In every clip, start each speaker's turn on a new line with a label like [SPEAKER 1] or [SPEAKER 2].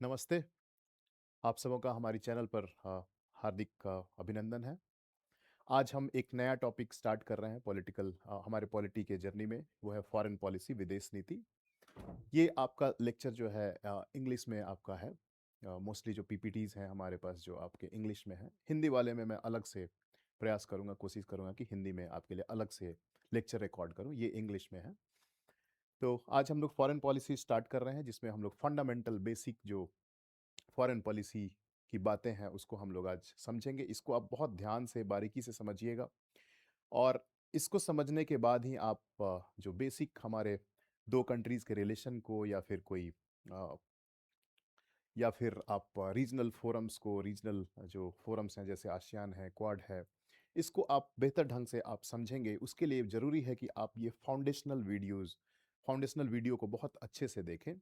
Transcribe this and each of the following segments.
[SPEAKER 1] नमस्ते। आप सबों का हमारी चैनल पर हार्दिक अभिनंदन है। आज हम एक नया टॉपिक स्टार्ट कर रहे हैं हमारे पॉलिटी के जर्नी में, वो है फॉरेन पॉलिसी, विदेश नीति। ये आपका लेक्चर जो है इंग्लिश में आपका है। मोस्टली जो पीपीटीज़ हैं हमारे पास जो आपके इंग्लिश में हैं। हिंदी वाले में मैं अलग से प्रयास करूँगा, कोशिश करूँगा कि हिंदी में आपके लिए अलग से लेक्चर रिकॉर्ड करूँ। ये इंग्लिश में है। तो आज हम लोग फॉरेन पॉलिसी स्टार्ट कर रहे हैं, जिसमें हम लोग फंडामेंटल बेसिक जो फॉरेन पॉलिसी की बातें हैं उसको हम लोग आज समझेंगे। इसको आप बहुत ध्यान से बारीकी से समझिएगा और इसको समझने के बाद ही आप जो बेसिक हमारे दो कंट्रीज़ के रिलेशन को अ, या फिर आप रीजनल जो फोरम्स हैं जैसे आसियान है, क्वाड है, इसको आप बेहतर ढंग से आप समझेंगे। उसके लिए ज़रूरी है कि आप ये फाउंडेशनल वीडियो को बहुत अच्छे से देखें।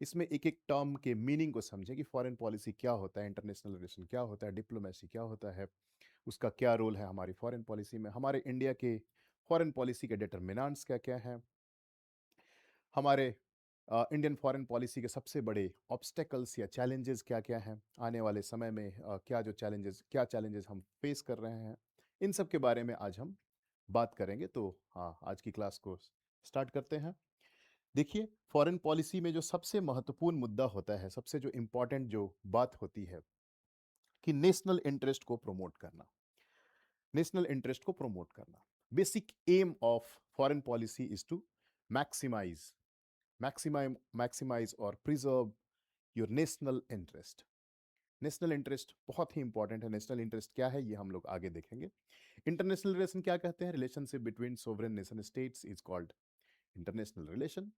[SPEAKER 1] इसमें एक-एक टर्म के मीनिंग को समझें कि फॉरेन पॉलिसी क्या होता है, इंटरनेशनल रिलेशन क्या होता है, डिप्लोमेसी क्या होता है, उसका क्या रोल है हमारी फॉरेन पॉलिसी में, हमारे इंडिया के फॉरेन पॉलिसी के डिटरमिनेंट्स क्या-क्या हैं, हमारे इंडियन फॉरेन पॉलिसी के सबसे बड़े ऑब्स्टेकल्स या चैलेंजेस क्या-क्या हैं, आने वाले समय में क्या चैलेंजेस हम फेस कर रहे हैं, इन सब के बारे में आज हम बात करेंगे। तो हाँ, आज की क्लास को स्टार्ट करते हैं। देखिए, फॉरेन पॉलिसी में जो सबसे महत्वपूर्ण मुद्दा होता है, सबसे जो इम्पोर्टेंट जो बात होती है कि नेशनल इंटरेस्ट को प्रमोट करना। नेशनल इंटरेस्ट को प्रमोट करना। Basic aim of foreign policy is to maximise maximise और preserve your national interest. National interest बहुत ही इंपॉर्टेंट है। नेशनल इंटरेस्ट क्या है ये हम लोग आगे देखेंगे। इंटरनेशनल रिलेशन क्या कहते हैं? Relationship between sovereign nation states is called international relation.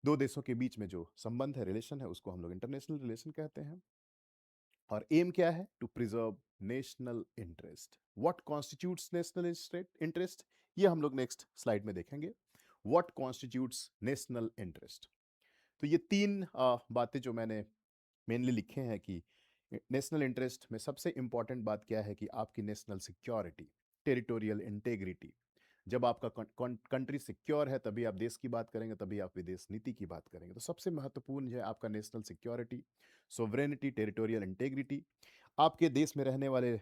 [SPEAKER 1] दो देशों के बीच में जो संबंध है, रिलेशन है, उसको हम लोग इंटरनेशनल रिलेशन कहते हैं। और एम क्या है? To preserve national interest. What constitutes national interest, ये हम लोग नेक्स्ट स्लाइड में देखेंगे। What constitutes national interest. तो ये तीन बातें जो मैंने मेनली लिखे हैं कि नेशनल इंटरेस्ट में सबसे इंपॉर्टेंट बात क्या है कि आपकी नेशनल सिक्योरिटी, टेरिटोरियल इंटेग्रिटी। जब आपका कंट्री सिक्योर है तभी आप देश की बात करेंगे, तभी आप विदेश नीति की बात करेंगे। तो सबसे महत्वपूर्ण है आपका national security, sovereignty, territorial integrity. आपके देश में रहने वाले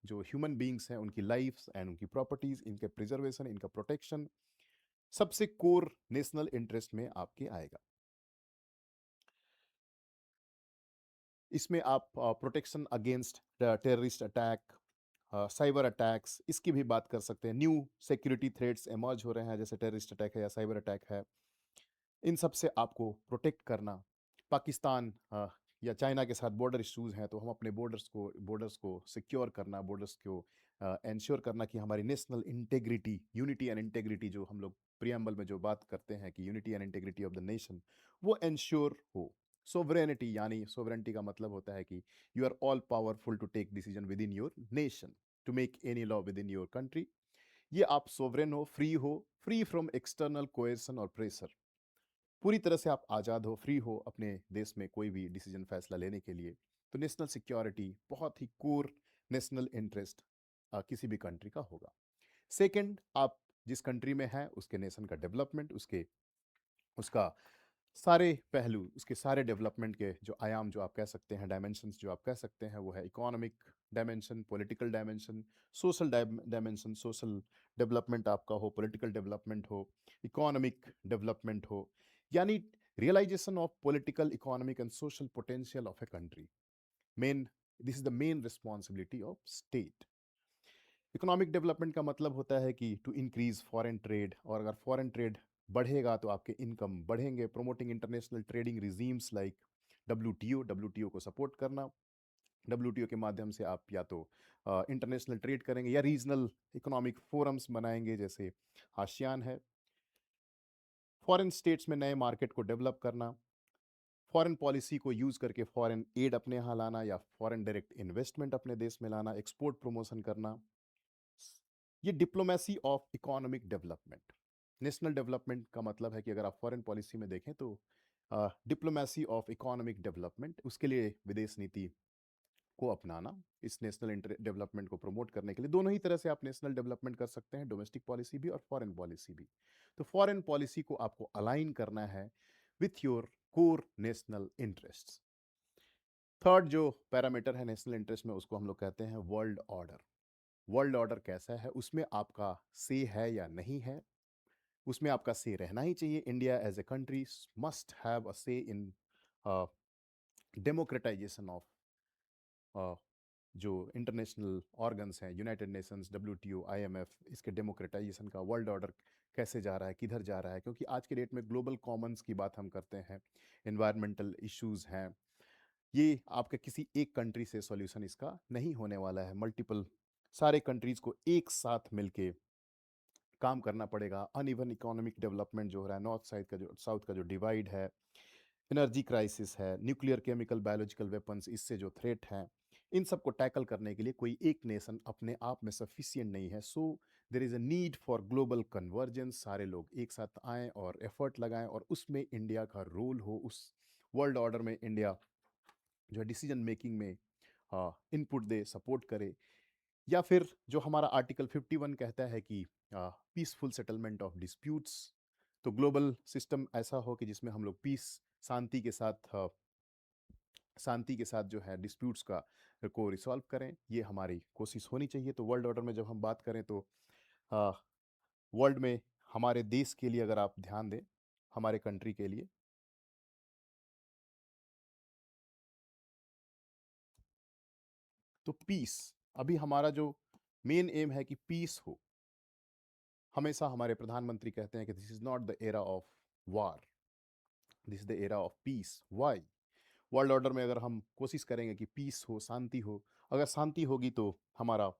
[SPEAKER 1] जो ह्यूमन बींग्स हैं उनकी लाइफ्स एंड उनकी प्रॉपर्टीज, इनके प्रिजर्वेशन, इनका प्रोटेक्शन, सबसे कोर नेशनल इंटरेस्ट में आपके आएगा। इसमें आप protection against terrorist attack, cyber attacks, इसकी भी बात कर सकते हैं। न्यू सिक्योरिटी थ्रेट्स इमर्ज हो रहे हैं, जैसे टेररिस्ट अटैक है या साइबर अटैक है, इन सब से आपको प्रोटेक्ट करना। पाकिस्तान या चाइना के साथ बॉर्डर इश्यूज हैं तो हम अपने बॉर्डर्स को सिक्योर करना, बॉर्डर्स को इंश्योर करना कि हमारी national integrity, unity and integrity, जो हम लोग प्रियम्बल में जो बात करते हैं कि unity and integrity of the nation, वो इंश्योर हो। सोवरेनिटी, यानी सोवरेनिटी का मतलब होता है कि you are all powerful to take decision within your nation, to make any law within your country. ये आप सोवरेन हो, फ्री फ्रॉम एक्सटर्नल कोएर्सन और प्रेशर। पूरी तरह से आप आज़ाद हो, फ्री हो अपने देश में कोई भी डिसीजन फैसला लेने के लिए। तो नेशनल सिक्योरिटी बहुत ही कोर नेशनल इंटरेस्ट किसी भी कंट्री का होगा। सेकंड, आप जिस कंट्री में हैं उसके नेशन का डेवलपमेंट, उसके उसका सारे पहलू, उसके सारे डेवलपमेंट के जो आयाम जो आप कह सकते हैं, डायमेंशंस जो आप कह सकते हैं, वो है economic dimension, political dimension, social dimension. Social development आपका हो, पॉलिटिकल डेवलपमेंट हो, इकोनॉमिक डेवलपमेंट हो, यानी realisation of political, economic and social potential of a country. Main this is the main responsibility of state. Economic development का मतलब होता है कि टू इंक्रीज फॉरेन ट्रेड, और अगर फॉरेन ट्रेड बढ़ेगा तो आपके इनकम बढ़ेंगे। Promoting international trading regimes like WTO को सपोर्ट करना। डब्ल्यूटीओ के माध्यम से आप या तो इंटरनेशनल ट्रेड करेंगे या रीजनल इकोनॉमिक फोरम्स बनाएंगे, जैसे आसियान है। फॉरेन स्टेट्स में नए मार्केट को डेवलप करना, फॉरेन पॉलिसी को यूज करके फॉरेन एड अपने यहाँ लाना या फॉरेन डायरेक्ट इन्वेस्टमेंट अपने देश में लाना, एक्सपोर्ट प्रमोशन करना। ये diplomacy of economic development. National development का मतलब है कि अगर आप फॉरेन पॉलिसी में देखें तो डिप्लोमेसी ऑफ इकोनॉमिक डेवलपमेंट, उसके लिए विदेश नीति को अपनाना, इस नेशनल डेवलपमेंट को प्रमोट करने के लिए। दोनों ही तरह से आप नेशनल डेवलपमेंट कर सकते हैं, डोमेस्टिक पॉलिसी भी और फॉरेन पॉलिसी भी। तो फॉरेन पॉलिसी को आपको अलाइन करना है with your core national interests. Third जो पैरामीटर है नेशनल इंटरेस्ट में, उसको हम लोग कहते हैं वर्ल्ड ऑर्डर। वर्ल्ड ऑर्डर कैसा है, उसमें आपका से है या नहीं है, उसमें आपका से रहना ही चाहिए। India as a country must have a say in democratisation of जो इंटरनेशनल ऑर्गन्स हैं, यूनाइटेड नेशंस, डब्ल्यूटीओ, आईएमएफ, इसके डेमोक्रेटाइजेशन का वर्ल्ड ऑर्डर कैसे जा रहा है, किधर जा रहा है। क्योंकि आज के डेट में ग्लोबल कॉमन्स की बात हम करते हैं, इन्वायरमेंटल इश्यूज हैं, ये आपके किसी एक कंट्री से सॉल्यूशन इसका नहीं होने वाला है। मल्टीपल सारे कंट्रीज को एक साथ मिलके काम करना पड़ेगा। अनइवन इकोनॉमिक डेवलपमेंट जो हो रहा है, नॉर्थ साउथ का जो डिवाइड है, एनर्जी क्राइसिस है, न्यूक्लियर, केमिकल, बायोलॉजिकल वेपन्स, इससे जो थ्रेट हैं, इन सबको टैकल करने के लिए कोई एक नेशन अपने आप में सफिशिएंट नहीं है। So there is a need for global convergence. सारे लोग एक साथ आएँ और एफर्ट लगाएं, और उसमें इंडिया का रोल हो। उस वर्ल्ड ऑर्डर में इंडिया जो है डिसीजन मेकिंग में इनपुट दे, सपोर्ट करे। या फिर जो हमारा आर्टिकल 51 कहता है कि पीसफुल सेटलमेंट ऑफ डिस्प्यूट्स, तो ग्लोबल सिस्टम ऐसा हो कि जिसमें हम लोग पीस, शांति के साथ शांति के साथ जो है डिस्प्यूट्स का को रिसॉल्व करें, ये हमारी कोशिश होनी चाहिए। तो वर्ल्ड ऑर्डर में जब हम बात करें तो वर्ल्ड में हमारे देश के लिए अगर आप ध्यान दें, हमारे कंट्री के लिए, तो पीस, अभी हमारा जो मेन एम है कि पीस हो। हमेशा हमारे प्रधानमंत्री कहते हैं कि this is not the era of war, this is the era of peace. Why? World order में अगर हम कोशिश करेंगे कि पीस हो, शांति हो, अगर शांति होगी तो हमारा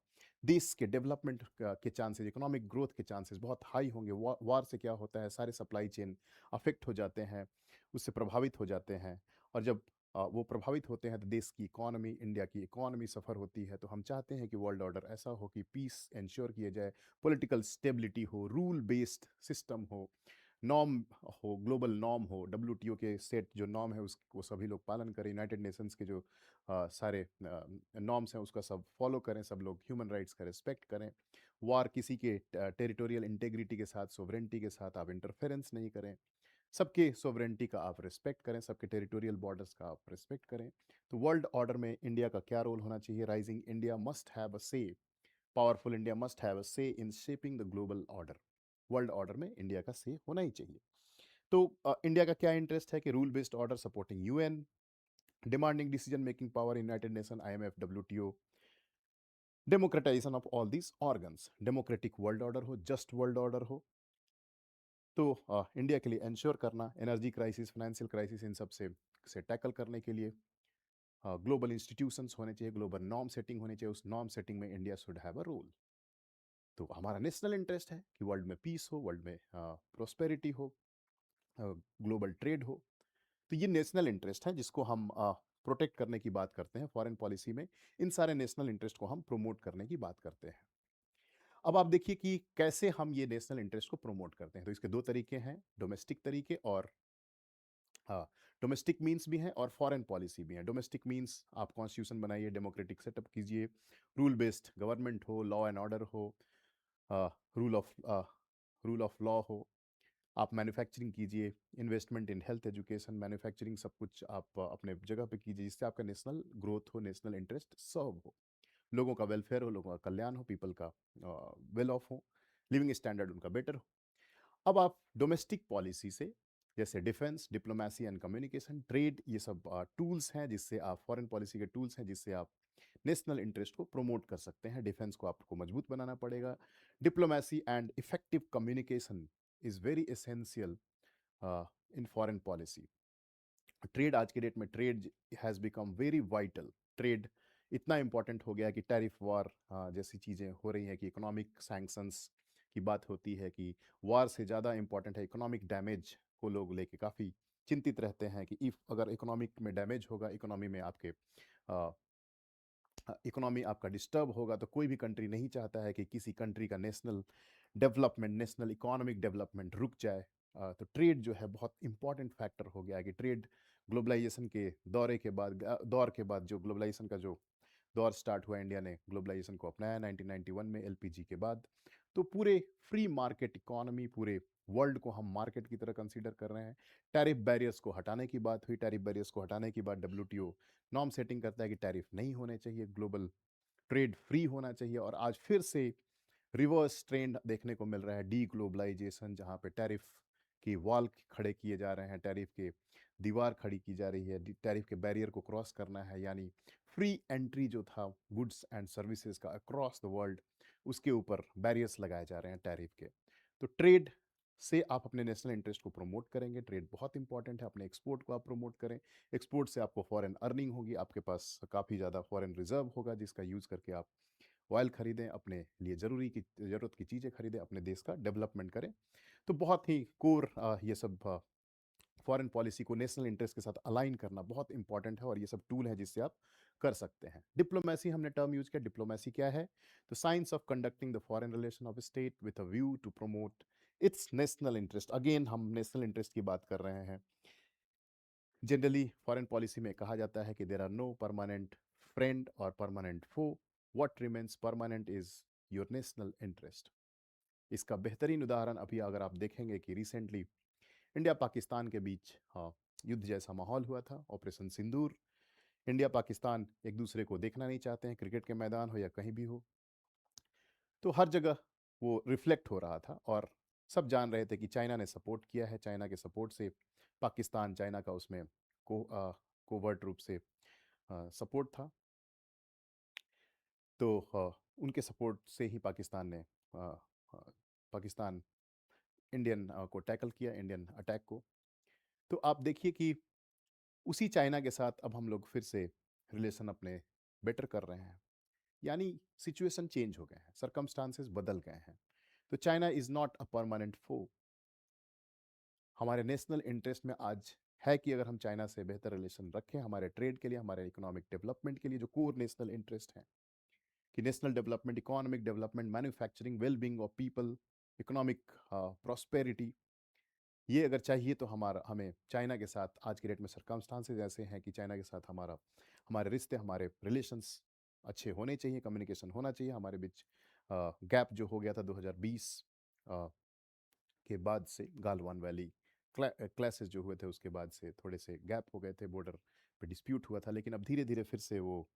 [SPEAKER 1] देश के डेवलपमेंट के चांसेस, इकोनॉमिक ग्रोथ के चांसेस बहुत हाई होंगे। वार से क्या होता है, सारे सप्लाई चेन अफेक्ट हो जाते हैं, उससे प्रभावित हो जाते हैं। और जब वो प्रभावित होते हैं तो देश की इकोनॉमी, इंडिया की इकोनॉमी सफ़र होती है। तो हम चाहते हैं कि वर्ल्ड ऑर्डर ऐसा हो कि पीस इंश्योर किया जाए, पॉलिटिकल स्टेबिलिटी हो, रूल बेस्ड सिस्टम हो, नॉर्म हो, ग्लोबल नॉर्म हो, डब्ल्यूटीओ के सेट जो नॉर्म है उसको सभी लोग पालन करें, यूनाइटेड नेशंस के जो सारे नॉर्म्स हैं उसका सब फॉलो करें, सब लोग ह्यूमन राइट्स का रिस्पेक्ट करें। वार किसी के टेरिटोरियल इंटेग्रिटी के साथ, सोवरेंटी के साथ आप इंटरफेरेंस नहीं करें, सबके सोवरेंटी का आप रिस्पेक्ट करें, सबके टेरिटोरियल बॉर्डर्स का आप रिस्पेक्ट करें। तो वर्ल्ड ऑर्डर में इंडिया का क्या रोल होना चाहिए? Rising India must have a say, powerful India must have a say in shaping the global order. World order में इंडिया का से होना ही चाहिए। तो इंडिया का क्या इंटरेस्ट है कि rule based order supporting UN, demanding decision making power United nation, IMF, WTO, democratisation of all this organs, democratic world order हो, जस्ट वर्ल्ड ऑर्डर हो। तो इंडिया के लिए इंश्योर करना, एनर्जी क्राइसिस, फाइनेंशियल क्राइसिस, इन सब से टैकल करने के लिए ग्लोबल इंस्टीट्यूशंस होने चाहिए, ग्लोबल नॉर्म सेटिंग होनी चाहिए। उस नॉर्म सेटिंग में India should have a role. तो हमारा नेशनल इंटरेस्ट है कि वर्ल्ड में पीस हो, वर्ल्ड में प्रोस्पेरिटी हो, ग्लोबल ट्रेड हो। तो ये नेशनल इंटरेस्ट है जिसको हम प्रोटेक्ट करने की बात करते हैं फॉरेन पॉलिसी में। इन सारे नेशनल इंटरेस्ट को हम प्रमोट करने की बात करते हैं। अब आप देखिए कि कैसे हम ये नेशनल इंटरेस्ट को प्रमोट करते हैं। तो इसके दो तरीके हैं, डोमेस्टिक तरीके और डोमेस्टिक मीन्स भी हैं और फॉरेन पॉलिसी भी हैं। डोमेस्टिक मीन्स आप कॉन्स्टिट्यूशन बनाइए, डेमोक्रेटिक सेटअप कीजिए, रूल बेस्ड गवर्नमेंट हो, लॉ एंड ऑर्डर हो, rule of rule of law हो, आप मैन्युफैक्चरिंग कीजिए, investment in health, education, manufacturing, सब कुछ आप अपने जगह पे कीजिए जिससे आपका नेशनल ग्रोथ हो, नेशनल इंटरेस्ट सर्व हो, लोगों का वेलफेयर हो, लोगों का कल्याण हो, पीपल का वेल ऑफ हो, लिविंग स्टैंडर्ड उनका बेटर हो। अब आप डोमेस्टिक पॉलिसी से, जैसे defence, diplomacy and communication, trade, ये सब टूल्स हैं जिससे आप, फॉरेन पॉलिसी के टूल्स हैं जिससे आप नेशनल इंटरेस्ट को प्रमोट कर सकते हैं। डिफेंस को आपको मजबूत बनाना पड़ेगा। Diplomacy and effective communication is very essential in foreign policy. Trade, आज के डेट में trade has become very vital. Trade इतना इंपॉर्टेंट हो गया है कि टैरिफ वॉर जैसी चीज़ें हो रही हैं, कि इकोनॉमिक सैंक्शंस की बात होती है, कि वॉर से ज़्यादा इंपॉर्टेंट है इकोनॉमिक डैमेज को लोग लेके काफ़ी चिंतित रहते हैं कि इफ़ अगर इकोनॉमिक में डैमेज होगा, इकोनॉमी में आपके इकोनॉमी आपका डिस्टर्ब होगा, तो कोई भी कंट्री नहीं चाहता है कि किसी कंट्री का national development, national economic development रुक जाए। तो ट्रेड जो है बहुत इंपॉर्टेंट फैक्टर हो गया है कि ट्रेड ग्लोबलाइजेशन के दौर के बाद जो ग्लोबलाइजेशन का जो दौर स्टार्ट हुआ, इंडिया ने ग्लोबलाइजेशन को अपनाया 1991 में एलपीजी के बाद। तो पूरे फ्री मार्केट इकोनॉमी, पूरे वर्ल्ड को हम मार्केट की तरह कंसीडर कर रहे हैं। टैरिफ बैरियर्स को हटाने की बात हुई, टैरिफ बैरियर्स को हटाने के बाद डब्ल्यूटीओ नॉर्म सेटिंग करता है कि टैरिफ नहीं होने चाहिए, ग्लोबल ट्रेड फ्री होना चाहिए, और आज फिर से रिवर्स ट्रेंड देखने को मिल रहा है, डी ग्लोबलाइजेशन, जहाँ पे टैरिफ की वॉल खड़े किए जा रहे हैं, टैरिफ के दीवार खड़ी की जा रही है, टैरिफ के बैरियर को क्रॉस करना है, यानी फ्री एंट्री जो था गुड्स एंड सर्विसेज का अक्रॉस द वर्ल्ड, उसके ऊपर बैरियर्स लगाए जा रहे हैं टैरिफ के। तो ट्रेड से आप अपने नेशनल इंटरेस्ट को प्रमोट करेंगे, ट्रेड बहुत इंपॉर्टेंट है, अपने एक्सपोर्ट को आप प्रमोट करें, एक्सपोर्ट से आपको फॉरेन अर्निंग होगी, आपके पास काफ़ी ज़्यादा फॉरेन रिजर्व होगा जिसका यूज़ करके आप ऑयल खरीदें, अपने लिए ज़रूरत की चीज़ें खरीदें, अपने देश का डेवलपमेंट करें। तो बहुत ही कोर ये सब फॉरेन पॉलिसी को नेशनल इंटरेस्ट के साथ अलाइन करना बहुत इंपॉर्टेंट है, और ये सब टूल है जिससे आप कर सकते हैं। डिप्लोमेसी हमने टर्म यूज किया, डिप्लोमेसी क्या है? The science of conducting the foreign relation of state with a view to promote its national interest. Again हम नेशनल इंटरेस्ट की बात कर रहे हैं। जनरली फॉरेन पॉलिसी में कहा जाता है कि there are no permanent friend और permanent foe, what remains permanent is your national interest. इसका बेहतरीन उदाहरण अभी अगर आप देखेंगे कि रिसेंटली इंडिया पाकिस्तान के बीच युद्ध जैसा माहौल हुआ था, ऑपरेशन सिंदूर। इंडिया पाकिस्तान एक दूसरे को देखना नहीं चाहते हैं, क्रिकेट के मैदान हो या कहीं भी हो, तो हर जगह वो रिफ्लेक्ट हो रहा था, और सब जान रहे थे कि चाइना ने सपोर्ट किया है, चाइना के सपोर्ट से पाकिस्तान, चाइना का उसमें कोवर्ट रूप से सपोर्ट था। तो उनके सपोर्ट से ही पाकिस्तान ने पाकिस्तान इंडियन को टैकल किया, इंडियन अटैक को। तो आप देखिए कि उसी चाइना के साथ अब हम लोग फिर से रिलेशन अपने बेटर कर रहे हैं, यानी सिचुएशन चेंज हो गए हैं, सरकमस्टांसेस बदल गए हैं। तो China is not a permanent foe. हमारे नेशनल इंटरेस्ट में आज है कि अगर हम चाइना से बेहतर रिलेशन रखें, हमारे ट्रेड के लिए, हमारे इकोनॉमिक डेवलपमेंट के लिए, जो कोर नेशनल इंटरेस्ट है कि national development, economic development, manufacturing, wellbeing of people, economic prosperity, ये अगर चाहिए तो हमारा हमें चाइना के साथ आज के डेट में सरकमस्टांसेस ऐसे हैं कि चाइना के साथ हमारे रिश्ते, हमारे रिलेशंस अच्छे होने चाहिए, कम्युनिकेशन होना चाहिए। हमारे बीच गैप जो हो गया था 2020 के बाद से, गालवान वैली क्लैशेस जो हुए थे उसके बाद से थोड़े से गैप हो गए थे, बॉर्डर पे डिस्प्यूट हुआ था, लेकिन अब धीरे धीरे फिर से वो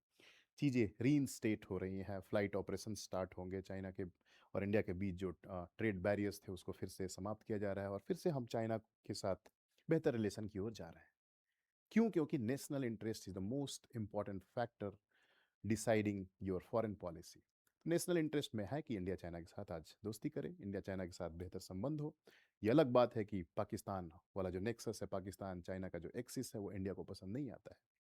[SPEAKER 1] चीज़ें रीइंस्टेट हो रही हैं, फ्लाइट ऑपरेशन स्टार्ट होंगे, चाइना के और इंडिया के बीच जो ट्रेड बैरियर्स थे उसको फिर से समाप्त किया जा रहा है, और फिर से हम चाइना के साथ बेहतर रिलेशन की ओर जा रहे हैं। क्यों? क्योंकि national interest is the most important factor deciding your foreign policy. National interest में है कि इंडिया चाइना के साथ आज दोस्ती करे, इंडिया चाइना के साथ बेहतर संबंध हो। ये अलग बात है कि पाकिस्तान वाला जो नेक्सस है, पाकिस्तान चाइना का जो एक्सिस है, वो इंडिया को पसंद नहीं आता है।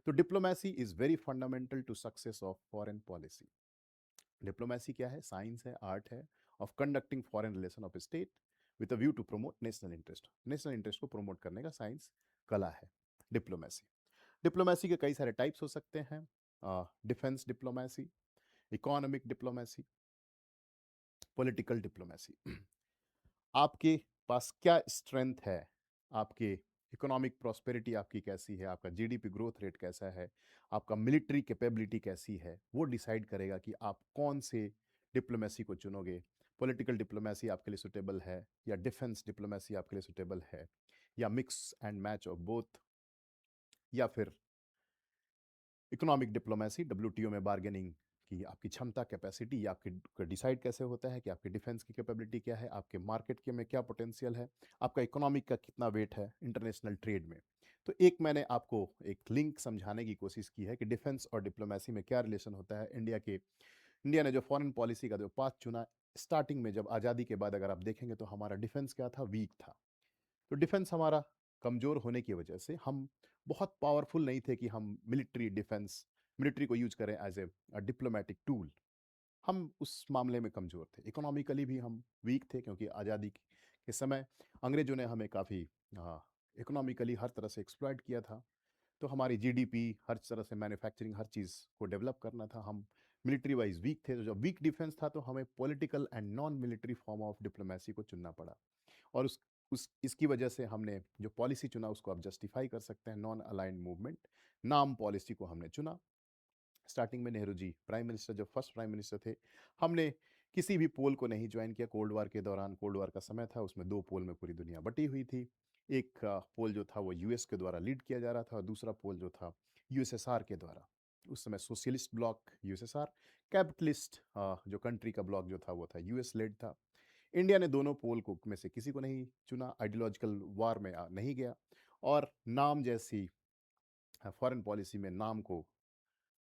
[SPEAKER 1] तो diplomacy is very fundamental to success of foreign policy. Diplomacy क्या है? साइंस है, आर्ट है of conducting foreign relation of state with a view to promote national interest. National interest को प्रमोट करने का साइंस, कला है डिप्लोमेसी। डिप्लोमेसी के कई सारे टाइप्स हो सकते हैं। Defence diplomacy, economic diplomacy, political diplomacy. आपके पास क्या स्ट्रेंथ है, आपके इकोनॉमिक प्रॉस्पेरिटी आपकी कैसी है, आपका जीडीपी ग्रोथ रेट कैसा है, आपका मिलिट्री कैपेबिलिटी कैसी है, वो डिसाइड करेगा कि आप कौन से डिप्लोमेसी को चुनोगे। पॉलिटिकल डिप्लोमेसी आपके लिए सुटेबल है, या डिफेंस डिप्लोमेसी आपके लिए सुटेबल है, या mix and match of both, या फिर इकोनॉमिक डिप्लोमेसी, डब्ल्यूटीओ में बार्गेनिंग की आपकी क्षमता, कैपेसिटी, या आपकी डिसाइड कैसे होता है कि आपकी डिफेंस की कैपेबिलिटी क्या है, आपके मार्केट के में क्या पोटेंशियल है, आपका इकोनॉमिक का कितना वेट है इंटरनेशनल ट्रेड में। तो एक मैंने आपको एक लिंक समझाने की कोशिश की है कि डिफेंस और डिप्लोमेसी में क्या रिलेशन होता है। इंडिया ने जो फॉरेन पॉलिसी का जो पाथ चुना, स्टार्टिंग में जब आज़ादी के बाद अगर आप देखेंगे तो हमारा डिफेंस क्या था? वीक था। तो डिफेंस हमारा कमज़ोर होने की वजह से हम बहुत पावरफुल नहीं थे कि हम मिलिट्री को यूज करें एज ए डिप्लोमेटिक टूल। हम उस मामले में कमज़ोर थे। इकोनॉमिकली भी हम वीक थे, क्योंकि आज़ादी के समय अंग्रेज़ों ने हमें काफ़ी इकोनॉमिकली हर तरह से एक्सप्लॉइट किया था। तो हमारी जीडीपी, हर तरह से मैन्युफैक्चरिंग, हर चीज़ को डेवलप करना था। हम मिलिट्री वाइज वीक थे, तो जब वीक डिफेंस था तो हमें political and non military form of diplomacy को चुनना पड़ा। और उस इसकी वजह से हमने जो पॉलिसी चुना उसको आप जस्टिफाई कर सकते हैं, नॉन अलाइंड मूवमेंट नाम पॉलिसी को हमने चुना। स्टार्टिंग में नेहरू जी प्राइम मिनिस्टर, जब फर्स्ट प्राइम मिनिस्टर थे, हमने किसी भी पोल को नहीं ज्वाइन किया कोल्ड वॉर के दौरान। कोल्ड वॉर का समय था, उसमें 2 पोल में पूरी दुनिया बटी हुई थी। एक पोल जो था वो यूएस के द्वारा लीड किया जा रहा था और दूसरा पोल जो था यूएसएसआर के द्वारा। उस समय सोशलिस्ट ब्लॉक यूएसएसआर, कैपिटलिस्ट जो कंट्री का ब्लॉक जो था वो था यूएस लेड था। इंडिया ने दोनों पोल को में से किसी को नहीं चुना, आइडियोलॉजिकल वार में नहीं गया और नाम जैसी फॉरेन पॉलिसी में नाम को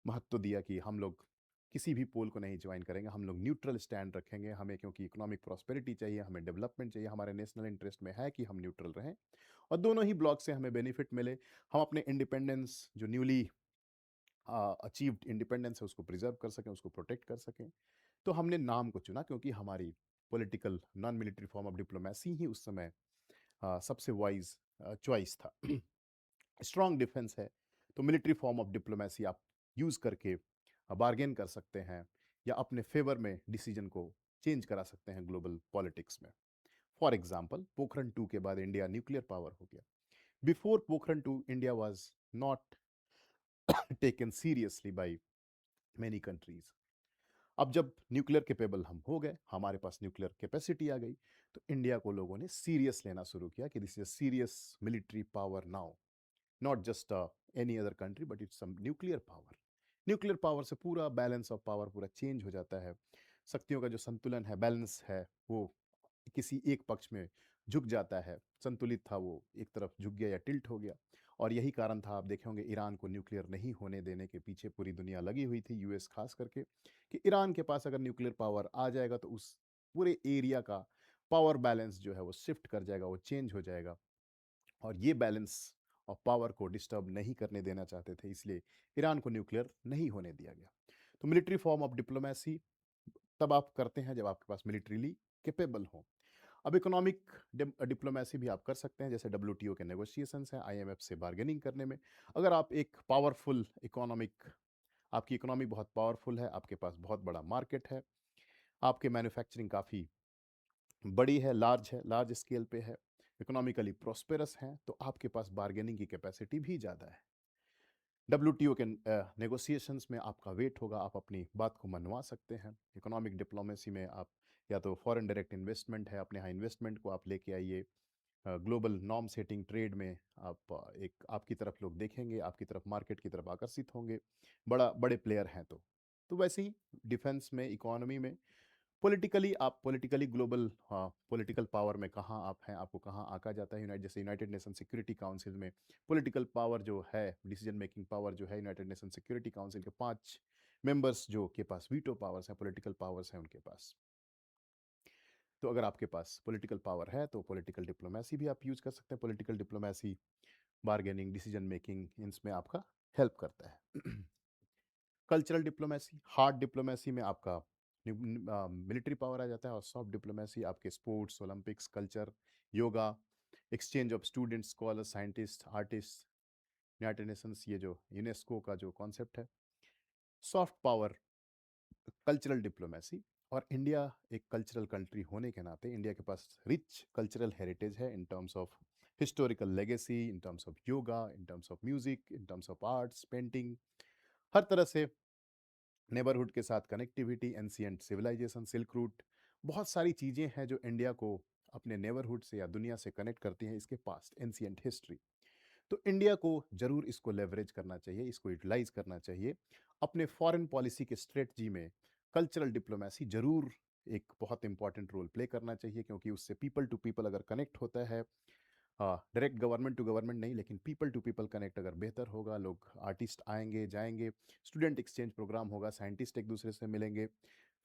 [SPEAKER 1] महत्व दिया कि हम लोग किसी भी पोल को नहीं ज्वाइन करेंगे, हम लोग न्यूट्रल स्टैंड रखेंगे, हमें क्योंकि इकोनॉमिक प्रॉस्पेरिटी चाहिए, हमें डेवलपमेंट चाहिए, हमारे नेशनल इंटरेस्ट में है कि हम न्यूट्रल रहें और दोनों ही ब्लॉक से हमें बेनिफिट मिले। हम अपने इंडिपेंडेंस जो न्यूली अचीव्ड इंडिपेंडेंस है उसको प्रिजर्व कर सकें, उसको प्रोटेक्ट कर सकें। तो हमने नाम को चुना क्योंकि हमारी political non military form of diplomacy ही उस समय सबसे वाइज चॉइस था। स्ट्रॉन्ग डिफेंस है तो मिलिट्री फॉर्म ऑफ डिप्लोमेसी आप यूज़ करके बार्गेन कर सकते हैं या अपने फेवर में डिसीजन को चेंज करा सकते हैं ग्लोबल पॉलिटिक्स में। फॉर एग्जाम्पल पोखरण 2 के बाद इंडिया न्यूक्लियर पावर हो गया। Before Pokhran 2 India was not taken seriously by many countries. अब जब न्यूक्लियर कैपेबल हम हो गए, हमारे पास न्यूक्लियर कैपेसिटी आ गई, तो इंडिया को लोगों ने सीरियस लेना शुरू किया कि this is serious military power now, not just any other country but it's some nuclear power. Nuclear power से पूरा बैलेंस ऑफ पावर पूरा चेंज हो जाता है। शक्तियों का जो संतुलन है, बैलेंस है, वो किसी एक पक्ष में झुक जाता है। संतुलित था वो एक तरफ झुक गया या टिल्ट हो गया। और यही कारण था, आप देखे होंगे ईरान को न्यूक्लियर नहीं होने देने के पीछे पूरी दुनिया लगी हुई थी, यूएस खास करके, कि ईरान के पास अगर न्यूक्लियर पावर आ जाएगा तो उस पूरे एरिया का पावर बैलेंस जो है वो शिफ्ट कर जाएगा, वो चेंज हो जाएगा। और ये बैलेंस ऑफ पावर को डिस्टर्ब नहीं करने देना चाहते थे, इसलिए ईरान को न्यूक्लियर नहीं होने दिया गया। तो मिलिट्री फॉर्म ऑफ डिप्लोमेसी तब आप करते हैं जब आपके पास मिलिट्रीली कैपेबल हो। अब इकोनॉमिक डिप्लोमेसी भी आप कर सकते हैं, जैसे डब्ल्यूटीओ के नेगोशिएशंस हैं, आईएमएफ से बार्गेनिंग करने में। अगर आप एक पावरफुल इकोनॉमिक, आपकी इकोनॉमी बहुत पावरफुल है, आपके पास बहुत बड़ा मार्केट है, आपके मैन्युफैक्चरिंग काफ़ी बड़ी है, लार्ज स्केल पे है, इकोनॉमिकली प्रॉस्पेरस हैं, तो आपके पास बार्गेनिंग की कैपेसिटी भी ज़्यादा है। डब्ल्यूटीओ के नेगोशिएशंस में आपका वेट होगा, आप अपनी बात को मनवा सकते हैं। इकोनॉमिक डिप्लोमेसी में आप या तो फॉरेन डायरेक्ट इन्वेस्टमेंट है, अपने यहाँ इन्वेस्टमेंट को आप लेके आइए। ग्लोबल नॉर्म सेटिंग ट्रेड में आप एक आपकी तरफ लोग देखेंगे, आपकी तरफ मार्केट की तरफ आकर्षित होंगे, बड़े प्लेयर हैं तो वैसे ही डिफेंस में, इकोनॉमी में, पॉलिटिकली आप पॉलिटिकली ग्लोबल पॉलिटिकल पावर में कहाँ आप हैं, आपको कहाँ आका जाता है। जैसे यूनाइटेड नेशन सिक्योरिटी काउंसिल में पॉलिटिकल पावर जो है, डिसीजन मेकिंग पावर जो है, यूनाइटेड नेशन सिक्योरिटी काउंसिल के 5 मेंबर्स जो के पास वीटो पावर्स हैं, पॉलिटिकल पावर्स हैं उनके पास। तो अगर आपके पास पॉलिटिकल पावर है तो पॉलिटिकल डिप्लोमेसी भी आप यूज कर सकते हैं। Political diplomacy, bargaining, decision making, इनमें आपका हेल्प करता है। कल्चरल डिप्लोमेसी, हार्ड डिप्लोमेसी में आपका मिलिट्री पावर आ जाता है और सॉफ्ट डिप्लोमेसी आपके sports, Olympics, culture, yoga, exchange of students, scholar, scientist, artist, United Nations, ये जो यूनेस्को का जो कॉन्सेप्ट है। Soft power, cultural diplomacy. और इंडिया एक कल्चरल कंट्री होने के नाते इंडिया के पास रिच कल्चरल हेरिटेज है in terms of historical legacy, in terms of yoga, in terms of music, in terms of arts, painting, हर तरह से। नेबरहुड के साथ connectivity, ancient civilisation, silk route, बहुत सारी चीज़ें हैं जो इंडिया को अपने नेबरहुड से या दुनिया से कनेक्ट करती हैं, इसके पास्ट एंशियंट हिस्ट्री। तो इंडिया को जरूर इसको लेवरेज करना चाहिए, इसको यूटिलाइज करना चाहिए अपने फॉरेन पॉलिसी के स्ट्रेटजी में। कल्चरल डिप्लोमेसी जरूर एक बहुत इंपॉर्टेंट रोल प्ले करना चाहिए, क्योंकि उससे पीपल टू पीपल अगर कनेक्ट होता है, डायरेक्ट गवर्नमेंट टू गवर्नमेंट नहीं लेकिन पीपल टू पीपल कनेक्ट अगर बेहतर होगा, लोग आर्टिस्ट आएंगे जाएंगे, स्टूडेंट एक्सचेंज प्रोग्राम होगा, साइंटिस्ट एक दूसरे से मिलेंगे,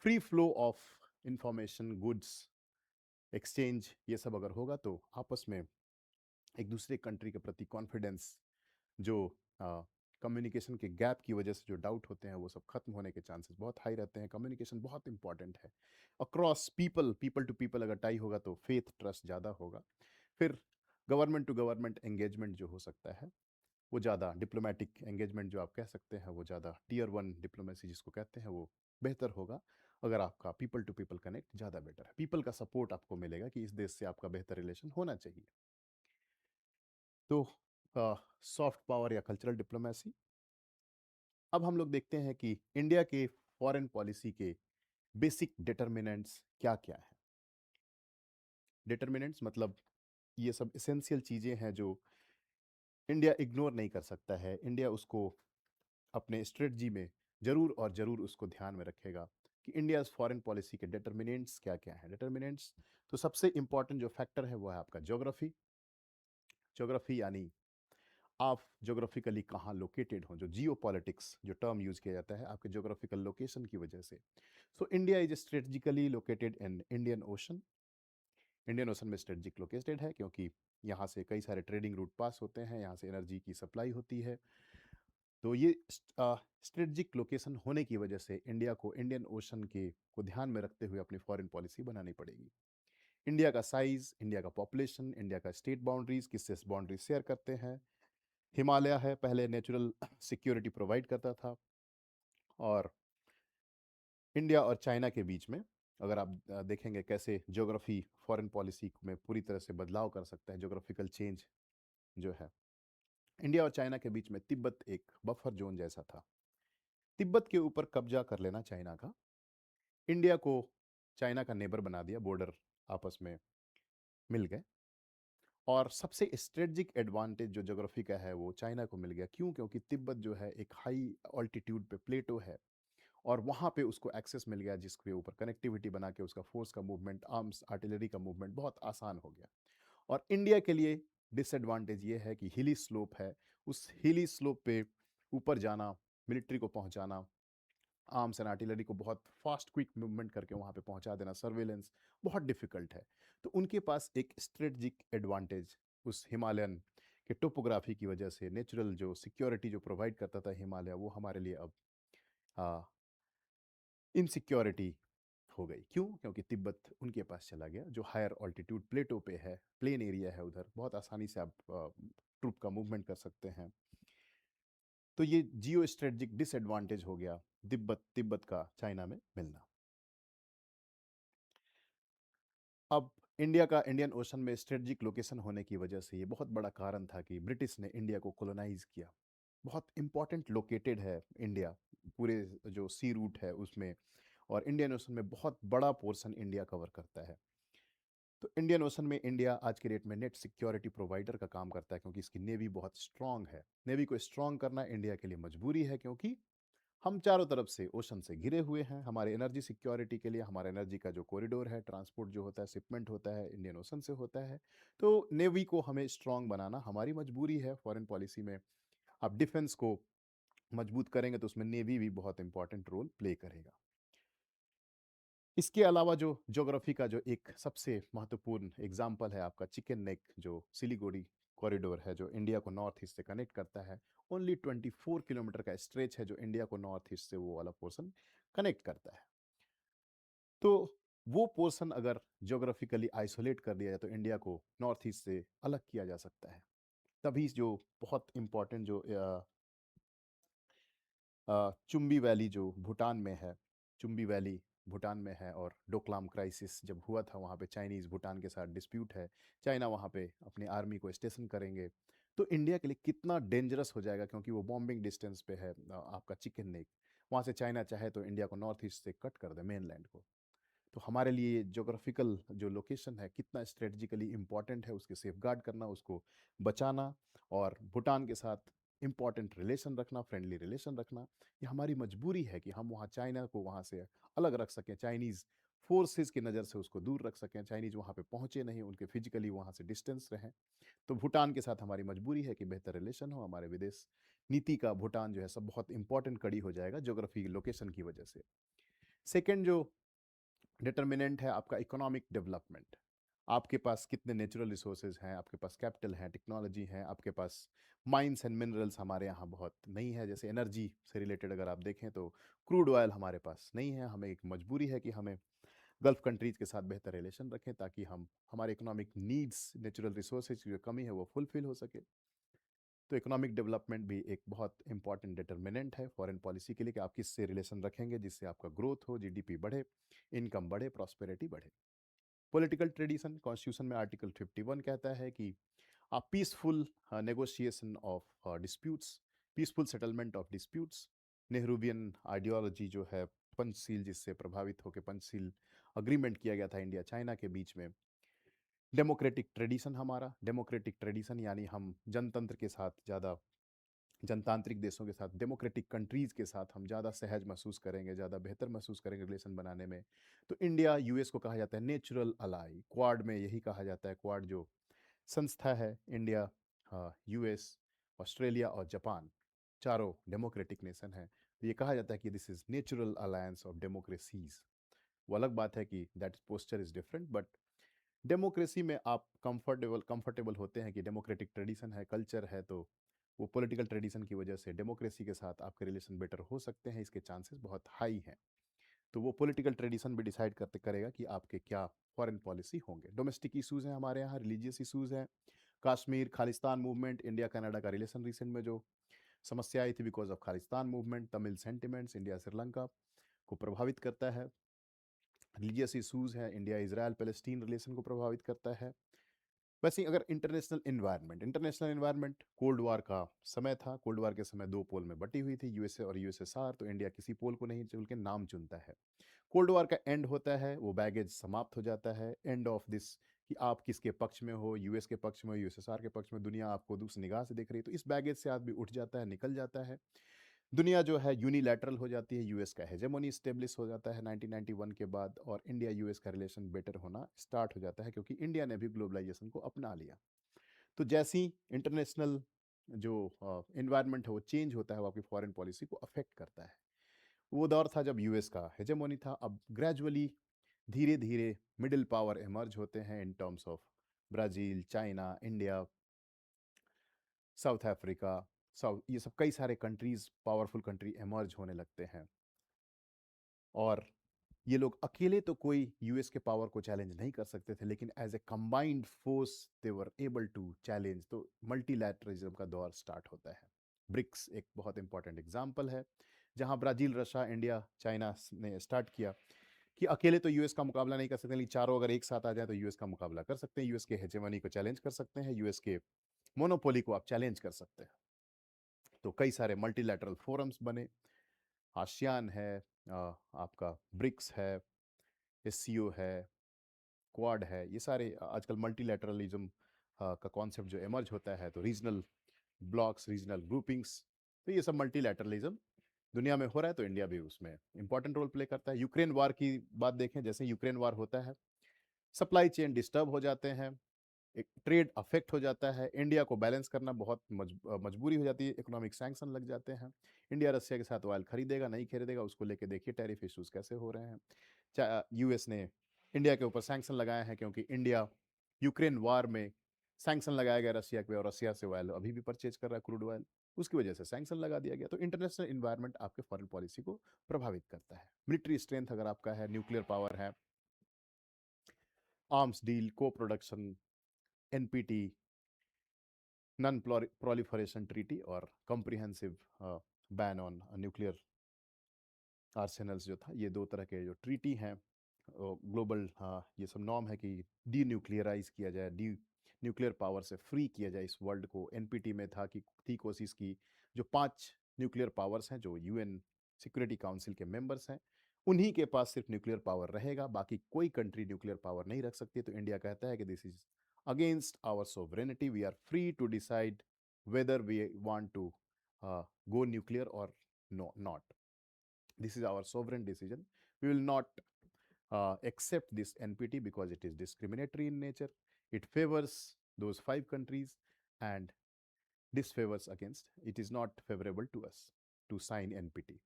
[SPEAKER 1] free flow of information, goods exchange, ये सब अगर होगा तो आपस में एक दूसरे कंट्री के प्रति कॉन्फिडेंस, जो कम्युनिकेशन के गैप की वजह से जो डाउट होते हैं वो सब खत्म होने के चांसेस बहुत हाई रहते हैं। कम्युनिकेशन बहुत इंपॉर्टेंट है across people, people to people अगर टाई होगा तो फेथ ट्रस्ट ज़्यादा होगा। फिर गवर्नमेंट टू गवर्नमेंट एंगेजमेंट जो हो सकता है वो ज़्यादा, डिप्लोमेटिक एंगेजमेंट जो आप कह सकते हैं वो ज़्यादा, टीयर 1 डिप्लोमेसी जिसको कहते हैं वो बेहतर होगा अगर आपका पीपल टू पीपल कनेक्ट ज़्यादा बेटर है। पीपल का सपोर्ट आपको मिलेगा कि इस देश से आपका बेहतर रिलेशन होना चाहिए। तो सॉफ्ट पावर या कल्चरल डिप्लोमेसी। अब हम लोग देखते हैं कि इंडिया के फॉरेन पॉलिसी के बेसिक डिटर्मिनेंट्स क्या-क्या हैं? डिटर्मिनेंट्स मतलब ये सब एसेंशियल चीज़ें हैं जो इंडिया इग्नोर नहीं कर सकता है। इंडिया उसको अपने स्ट्रेटजी में ज़रूर और ज़रूर उसको ध्यान में रखेगा कि इंडियाज़ फॉरेन पॉलिसी के डिटर्मिनेंट्स क्या-क्या हैं। डिटर्मिनेंट्स तो सबसे इम्पोर्टेंट जो फैक्टर है वो है आपका ज्योग्राफी। ज्योग्राफी यानी आप ज्योग्राफिकली कहाँ लोकेटेड हो, जो जियोपॉलिटिक्स जो टर्म यूज़ किया जाता है आपके ज्योग्राफिकल लोकेशन की वजह से। So India is strategically located in Indian ocean. Indian ocean में स्ट्रेटजिक लोकेटेड है क्योंकि यहाँ से कई सारे ट्रेडिंग रूट पास होते हैं, यहाँ से एनर्जी की सप्लाई होती है। तो ये स्ट्रेटजिक लोकेशन होने की वजह से इंडिया को इंडियन ओशन के को ध्यान में रखते हुए अपनी फॉरेन पॉलिसी बनानी पड़ेगी। इंडिया का साइज़, इंडिया का पॉपुलेशन, इंडिया का स्टेट बाउंड्रीज़ किससे बाउंड्री शेयर करते हैं। हिमालय है, पहले नेचुरल सिक्योरिटी प्रोवाइड करता था और इंडिया और चाइना के बीच में अगर आप देखेंगे कैसे ज्योग्राफी फॉरेन पॉलिसी में पूरी तरह से बदलाव कर सकता है, ज्योग्राफिकल चेंज जो है। इंडिया और चाइना के बीच में तिब्बत एक बफर जोन जैसा था। तिब्बत के ऊपर कब्जा कर लेना चाइना का, इंडिया को चाइना का नेबर बना दिया, बॉर्डर आपस में मिल गए और सबसे स्ट्रेटजिक एडवांटेज जो ज्योग्राफी का है वो चाइना को मिल गया। क्यों? क्योंकि तिब्बत जो है एक हाई ऑल्टीट्यूड पे प्लेटो है और वहाँ पे उसको एक्सेस मिल गया जिसके ऊपर कनेक्टिविटी बना के उसका फोर्स का मूवमेंट, आर्म्स, आर्टिलरी का मूवमेंट बहुत आसान हो गया। और इंडिया के लिए डिसएडवांटेज ये है कि हिली स्लोप है, उस हिली स्लोप पे ऊपर जाना, मिलिट्री को पहुंचाना, आर्म्स एंड आर्टिलरी को बहुत फास्ट क्विक मूवमेंट करके वहाँ पे पहुंचा देना, सर्वेलेंस बहुत डिफिकल्ट है। तो उनके पास एक स्ट्रेटजिक एडवांटेज उस हिमालयन के टोपोग्राफी की वजह से, नेचुरल जो सिक्योरिटी जो प्रोवाइड करता था हिमालय, वो हमारे लिए अब इनसिक्योरिटी हो गई। क्यों? क्योंकि तिब्बत उनके पास चला गया जो हायर ऑल्टीट्यूड प्लेटो पे है, प्लेन एरिया है, उधर बहुत आसानी से आप ट्रूप का मूवमेंट कर सकते हैं। तो ये जियो स्ट्रेटजिक डिसएडवांटेज हो गया तिब्बत तिब्बत का चाइना में मिलना। अब इंडिया का इंडियन ओशन में स्ट्रेटजिक लोकेशन होने की वजह से ये बहुत बड़ा कारण था कि ब्रिटिश ने इंडिया को कॉलोनाइज किया। बहुत इंपॉर्टेंट लोकेटेड है इंडिया, पूरे जो सी रूट है उसमें, और इंडियन ओशन में बहुत बड़ा पोर्शन इंडिया कवर करता है। तो इंडियन ओशन में इंडिया आज के डेट में नेट सिक्योरिटी प्रोवाइडर का काम करता है क्योंकि इसकी नेवी बहुत स्ट्रांग है। नेवी को स्ट्रांग करना इंडिया के लिए मजबूरी है क्योंकि हम चारों तरफ से ओशन से घिरे हुए हैं। हमारे एनर्जी सिक्योरिटी के लिए हमारा एनर्जी का जो कॉरिडोर है, ट्रांसपोर्ट जो होता है, शिपमेंट होता है, इंडियन ओशन से होता है। तो नेवी को हमें स्ट्रांग बनाना हमारी मजबूरी है फॉरेन पॉलिसी में। आप डिफेंस को मजबूत करेंगे तो उसमें नेवी भी बहुत इंपॉर्टेंट रोल प्ले करेगा। इसके अलावा जो ज्योग्राफी का जो एक सबसे महत्वपूर्ण एग्जाम्पल है आपका चिकन नेक, जो सिलीगुड़ी कॉरिडोर है जो इंडिया को नॉर्थ ईस्ट से कनेक्ट करता है। ओनली 24 किलोमीटर का स्ट्रेच है जो इंडिया को नॉर्थ ईस्ट से वो वाला पोर्शन कनेक्ट करता है। तो वो पोर्शन अगर ज्योग्राफिकली आइसोलेट कर दिया जाए तो इंडिया को नॉर्थ ईस्ट से अलग किया जा सकता है। तभी जो बहुत इंपॉर्टेंट जो चुम्बी वैली जो भूटान में है, चुम्बी वैली भूटान में है, और डोकलाम क्राइसिस जब हुआ था वहाँ पे चाइनीज़ भूटान के साथ डिस्प्यूट है, चाइना वहाँ पे अपनी आर्मी को स्टेशन करेंगे, तो इंडिया के लिए कितना डेंजरस हो जाएगा क्योंकि वो बॉम्बिंग डिस्टेंस पे है आपका चिकन नेक। वहाँ से चाइना चाहे तो इंडिया को नॉर्थ ईस्ट से कट कर दे मेनलैंड को। तो हमारे लिए ज्योग्राफिकल जो लोकेशन है कितना स्ट्रेटजिकली इम्पॉर्टेंट है, उसके सेफगार्ड करना, उसको बचाना और भूटान के साथ इम्पॉर्टेंट रिलेशन रखना, फ्रेंडली रिलेशन रखना, ये हमारी मजबूरी है कि हम वहाँ चाइना को वहाँ से अलग रख सकें, चाइनीज़ फोर्सेस की नज़र से उसको दूर रख सकें, चाइनीज़ वहाँ पे पहुँचे नहीं, उनके फिजिकली वहाँ से डिस्टेंस रहें। तो भूटान के साथ हमारी मजबूरी है कि बेहतर रिलेशन हो। हमारे विदेश नीति का भूटान जो है सब बहुत इंपॉर्टेंट कड़ी हो जाएगा ज्योग्राफी लोकेशन की वजह से। सेकेंड जो डिटर्मिनेंट है आपका इकोनॉमिक डेवलपमेंट। आपके पास कितने नेचुरल रिसोर्सेज हैं, आपके पास कैपिटल है, टेक्नोलॉजी है, आपके पास माइंस एंड मिनरल्स हमारे यहाँ बहुत नहीं है। जैसे एनर्जी से रिलेटेड अगर आप देखें तो क्रूड ऑयल हमारे पास नहीं है। हमें एक मजबूरी है कि हमें गल्फ कंट्रीज के साथ बेहतर रिलेशन रखें ताकि हम हमारे इकोनॉमिक नीड्स, नेचुरल रिसोर्सेज की जो कमी है वो फुलफिल हो सके। तो इकोनॉमिक डेवलपमेंट भी एक बहुत इंपॉर्टेंट डिटर्मिनेंट है फॉरेन पॉलिसी के लिए कि आप किससे रिलेशन रखेंगे जिससे आपका ग्रोथ हो, जीडीपी बढ़े, इनकम बढ़े, प्रॉस्पेरिटी बढ़े। पॉलिटिकल ट्रेडिशन, कॉन्स्टिट्यूशन में आर्टिकल 51 कहता है कि peaceful negotiation of disputes, peaceful settlement of disputes. Nehruvian ideology जो है पंचशील जिससे प्रभावित होकर पंचशील अग्रीमेंट किया गया था इंडिया चाइना के बीच में। डेमोक्रेटिक ट्रेडिशन हमारा, डेमोक्रेटिक ट्रेडिशन यानी हम जनतंत्र के साथ ज़्यादा, जनतांत्रिक देशों के साथ, डेमोक्रेटिक कंट्रीज़ के साथ हम ज़्यादा सहज महसूस करेंगे, ज़्यादा बेहतर महसूस करेंगे रिलेशन बनाने में। तो इंडिया यूएस को कहा जाता है नेचुरल अलाई, क्वाड में यही कहा जाता है। क्वाड जो संस्था है, इंडिया, यूएस, ऑस्ट्रेलिया और जापान, चारों डेमोक्रेटिक नेशन हैं। तो ये कहा जाता है कि this is natural alliance of democracies. वो अलग बात है कि that posture is different, but democracy में आप कंफर्टेबल कंफर्टेबल होते हैं कि डेमोक्रेटिक ट्रेडिशन है, कल्चर है, तो वो पॉलिटिकल ट्रेडिशन की वजह से डेमोक्रेसी के साथ आपके रिलेशन बेटर हो सकते हैं, इसके चांसेस बहुत हाई हैं। तो वो पॉलिटिकल ट्रेडिशन भी डिसाइड करते करेगा कि आपके क्या फॉरेन पॉलिसी होंगे। डोमेस्टिक इश्यूज हैं हमारे यहाँ, रिलीजियस इश्यूज हैं, Kashmir Khalistan movement, India Canada का रिलेशन रिसेंट में जो समस्या आई थी because of Khalistan movement, Tamil sentiments, India Sri Lanka को प्रभावित करता है। रिलीजियस इश्यूज है, इंडिया इजराइल पैलेस्टीन रिलेशन को प्रभावित करता है। वैसे ही अगर इंटरनेशनल एनवायरनमेंट, कोल्ड वार का समय था, कोल्ड वार के समय दो पोल में बटी हुई थी, यूएसए और यूएसएसआर, तो इंडिया किसी पोल को नहीं चुन के नाम चुनता है। कोल्ड वार का एंड होता है, वो बैगेज समाप्त हो जाता है, एंड ऑफ दिस, कि आप किसके पक्ष में हो, यूएस के पक्ष में हो, यूएसएसआर के पक्ष में, दुनिया आपको दूसरी निगाह से देख रही है, तो इस बैगेज से आदमी उठ जाता है, निकल जाता है। दुनिया जो है यूनिलैटरल हो जाती है, यूएस का हेजेमोनी स्टेब्लिश हो जाता है 1991 के बाद, और इंडिया यूएस का रिलेशन बेटर होना स्टार्ट हो जाता है क्योंकि इंडिया ने भी ग्लोबलाइजेशन को अपना लिया। तो जैसी इंटरनेशनल जो इन्वायरमेंट है वो चेंज होता है, वो आपकी फॉरेन पॉलिसी को अफेक्ट करता है। वो दौर था जब यूएस का हेजेमोनी था। अब ग्रेजुअली धीरे धीरे मिडिल पावर इमर्ज होते हैं इन terms of Brazil, China, India, south Africa, south, ये सब कई सारे कंट्रीज, पावरफुल कंट्री इमर्ज होने लगते हैं। और ये लोग अकेले तो कोई यूएस के पावर को चैलेंज नहीं कर सकते थे, लेकिन as a combined force they were able to challenge. तो मल्टीलैटरलिज्म का दौर स्टार्ट होता है। ब्रिक्स एक बहुत इंपॉर्टेंट एग्जाम्पल है, जहां ब्राजील, रशिया, इंडिया, चाइना ने स्टार्ट किया कि अकेले तो यूएस का मुकाबला नहीं कर सकते, लेकिन चारों अगर एक साथ आ जाए तो यूएस का मुकाबला कर सकते हैं, यूएस के हेजेमनी को चैलेंज कर सकते हैं, यूएस के मोनोपोली को आप चैलेंज कर सकते हैं। तो कई सारे मल्टीलैटरल फोरम्स बने, आसियान है, आपका ब्रिक्स है, एससीओ है, क्वाड है, ये सारे आजकल मल्टीलैटरलिज्म का कॉन्सेप्ट जो इमर्ज होता है, तो रीजनल ब्लॉक्स, रीजनल ग्रुपिंग्स, तो ये सब मल्टीलैटरलिज्म दुनिया में हो रहा है, तो इंडिया भी उसमें इंपॉर्टेंट रोल प्ले करता है। यूक्रेन वार की बात देखें, जैसे यूक्रेन वार होता है, सप्लाई चेन डिस्टर्ब हो जाते हैं, एक ट्रेड अफेक्ट हो जाता है, इंडिया को बैलेंस करना बहुत मजबूरी हो जाती है, इकोनॉमिक सैंक्शन लग जाते हैं। इंडिया रशिया के साथ ऑयल खरीदेगा नहीं खरीदेगा, उसको लेके देखिए टैरिफ इश्यूज कैसे हो रहे हैं। यूएस ने इंडिया के ऊपर सैंक्शन लगाए हैं क्योंकि इंडिया यूक्रेन वार में सैंक्शन लगाया गया रशिया पे, और रशिया से ऑयल अभी भी परचेज कर रहा है, क्रूड ऑयल, उसकी वजह से सैंक्शन लगा दिया गया। तो इंटरनेशनल इन्वायरमेंट आपके फॉरेन पॉलिसी को प्रभावित करता है। मिलिट्री स्ट्रेंथ अगर आपका है, न्यूक्लियर पावर है, आर्म्स डील, को production, NPT, non proliferation treaty, और comprehensive ban on nuclear Arsenal's जो था, ये दो तरह के जो ट्रीटी हैं ग्लोबल, ये सब नॉर्म है कि डी न्यूक्लियराइज किया जाए, डी न्यूक्लियर पावर से फ्री किया जाए इस वर्ल्ड को। एनपीटी में था कि थी कोशिश की, जो 5 न्यूक्लियर पावर्स हैं जो यूएन सिक्योरिटी काउंसिल के मेंबर्स हैं, उन्हीं के पास सिर्फ न्यूक्लियर पावर रहेगा, बाकी कोई कंट्री न्यूक्लियर पावर नहीं रख सकती। तो इंडिया कहता है कि this is against our sovereignty, we are free to decide whether we want to go nuclear और no not. This is our sovereign decision. We will not accept this NPT because it is discriminatory in nature. It favors those 5 countries and disfavors against. It is not favorable to us to sign NPT.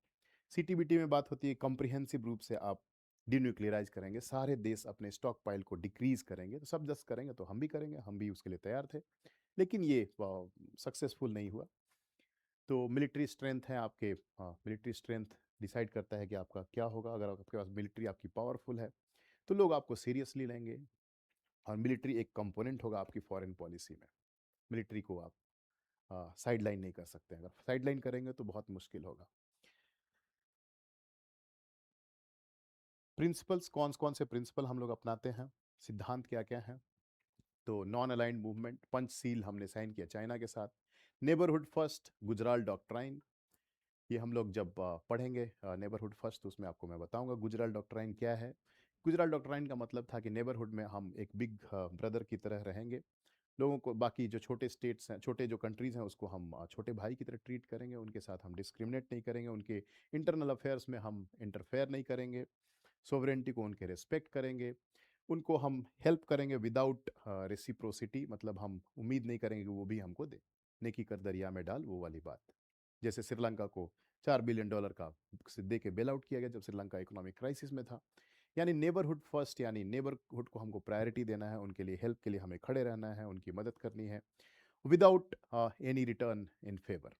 [SPEAKER 1] CTBT में बात होती है comprehensive रूप से आप डिन्यूक्लियराइज करेंगे, सारे देश अपने स्टॉक पाइल को डिक्रीज करेंगे, तो सब 10 करेंगे तो हम भी करेंगे, हम भी उसके लिए तैयार थे, लेकिन ये सक्सेसफुल नहीं हुआ। तो मिलिट्री स्ट्रेंथ है आपके, मिलिट्री स्ट्रेंथ डिसाइड करता है कि आपका क्या होगा। अगर आपके पास मिलिट्री आपकी पावरफुल है तो लोग आपको सीरियसली लेंगे, और मिलिट्री एक कंपोनेंट होगा आपकी फॉरेन पॉलिसी में। मिलिट्री को आप साइड लाइन नहीं कर सकते, अगर साइड लाइन करेंगे तो बहुत मुश्किल होगा। प्रिंसिपल्स, कौन कौन से प्रिंसिपल हम लोग अपनाते हैं, सिद्धांत क्या क्या हैं? तो नॉन अलाइंड मूवमेंट, पंचशील हमने साइन किया चाइना के साथ, नेबरहुड फर्स्ट, गुजराल डॉक्ट्राइन, ये हम लोग जब पढ़ेंगे नेबरहुड फर्स्ट, तो उसमें आपको मैं बताऊंगा गुजराल डॉक्ट्राइन क्या है। गुजराल डॉक्ट्राइन का मतलब था कि नेबरहुड में हम एक बिग ब्रदर की तरह रहेंगे। लोगों को, बाकी जो छोटे स्टेट्स हैं, छोटे जो कंट्रीज़ हैं, उसको हम छोटे भाई की तरह ट्रीट करेंगे, उनके साथ हम डिस्क्रिमिनेट नहीं करेंगे, उनके इंटरनल अफेयर्स में हम इंटरफेयर नहीं करेंगे, सोवरेनिटी को उनके रिस्पेक्ट करेंगे, उनको हम हेल्प करेंगे विदाउट रेसिप्रोसिटी, मतलब हम उम्मीद नहीं करेंगे कि वो भी हमको दे। नेकी कर दरिया में डाल, वो वाली बात। जैसे श्रीलंका को $4 बिलियन का दे के बेल आउट किया गया जब श्रीलंका इकोनॉमिक क्राइसिस में था। यानी नेबरहुड फर्स्ट, यानी नेबरहुड को हमको प्रायोरिटी देना है, उनके लिए हेल्प के लिए हमें खड़े रहना है, उनकी मदद करनी है without any return in favour.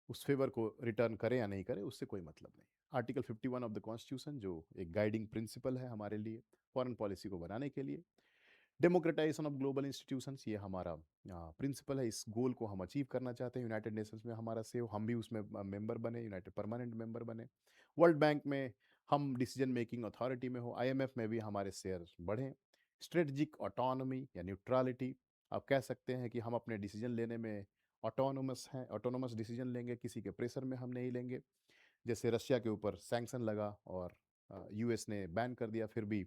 [SPEAKER 1] उस फेवर को रिटर्न करें या नहीं करें, उससे कोई मतलब नहीं। आर्टिकल 51 ऑफ द कॉन्स्टिट्यूशन, जो एक गाइडिंग प्रिंसिपल है हमारे लिए फॉरेन पॉलिसी को बनाने के लिए। डेमोक्रेटाइजेशन ऑफ ग्लोबल इंस्टीट्यूशंस, ये हमारा प्रिंसिपल है। इस गोल को हम अचीव करना चाहते हैं। यूनाइटेड नेशंस में हमारा से हम भी उसमें मेंबर बने, यूनाइटेड परमानेंट मेंबर बने। वर्ल्ड बैंक में हम डिसीजन मेकिंग अथॉरिटी में हो। आईएमएफ में भी हमारे शेयर बढ़ें। स्ट्रेटजिक ऑटोनॉमी या न्यूट्रलिटी, आप कह सकते हैं कि हम अपने डिसीजन लेने में ऑटोनोमस हैं, ऑटोनोमस डिसीजन लेंगे, किसी के प्रेशर में हम नहीं लेंगे। जैसे रशिया के ऊपर सैंक्शन लगा और यूएस ने बैन कर दिया, फिर भी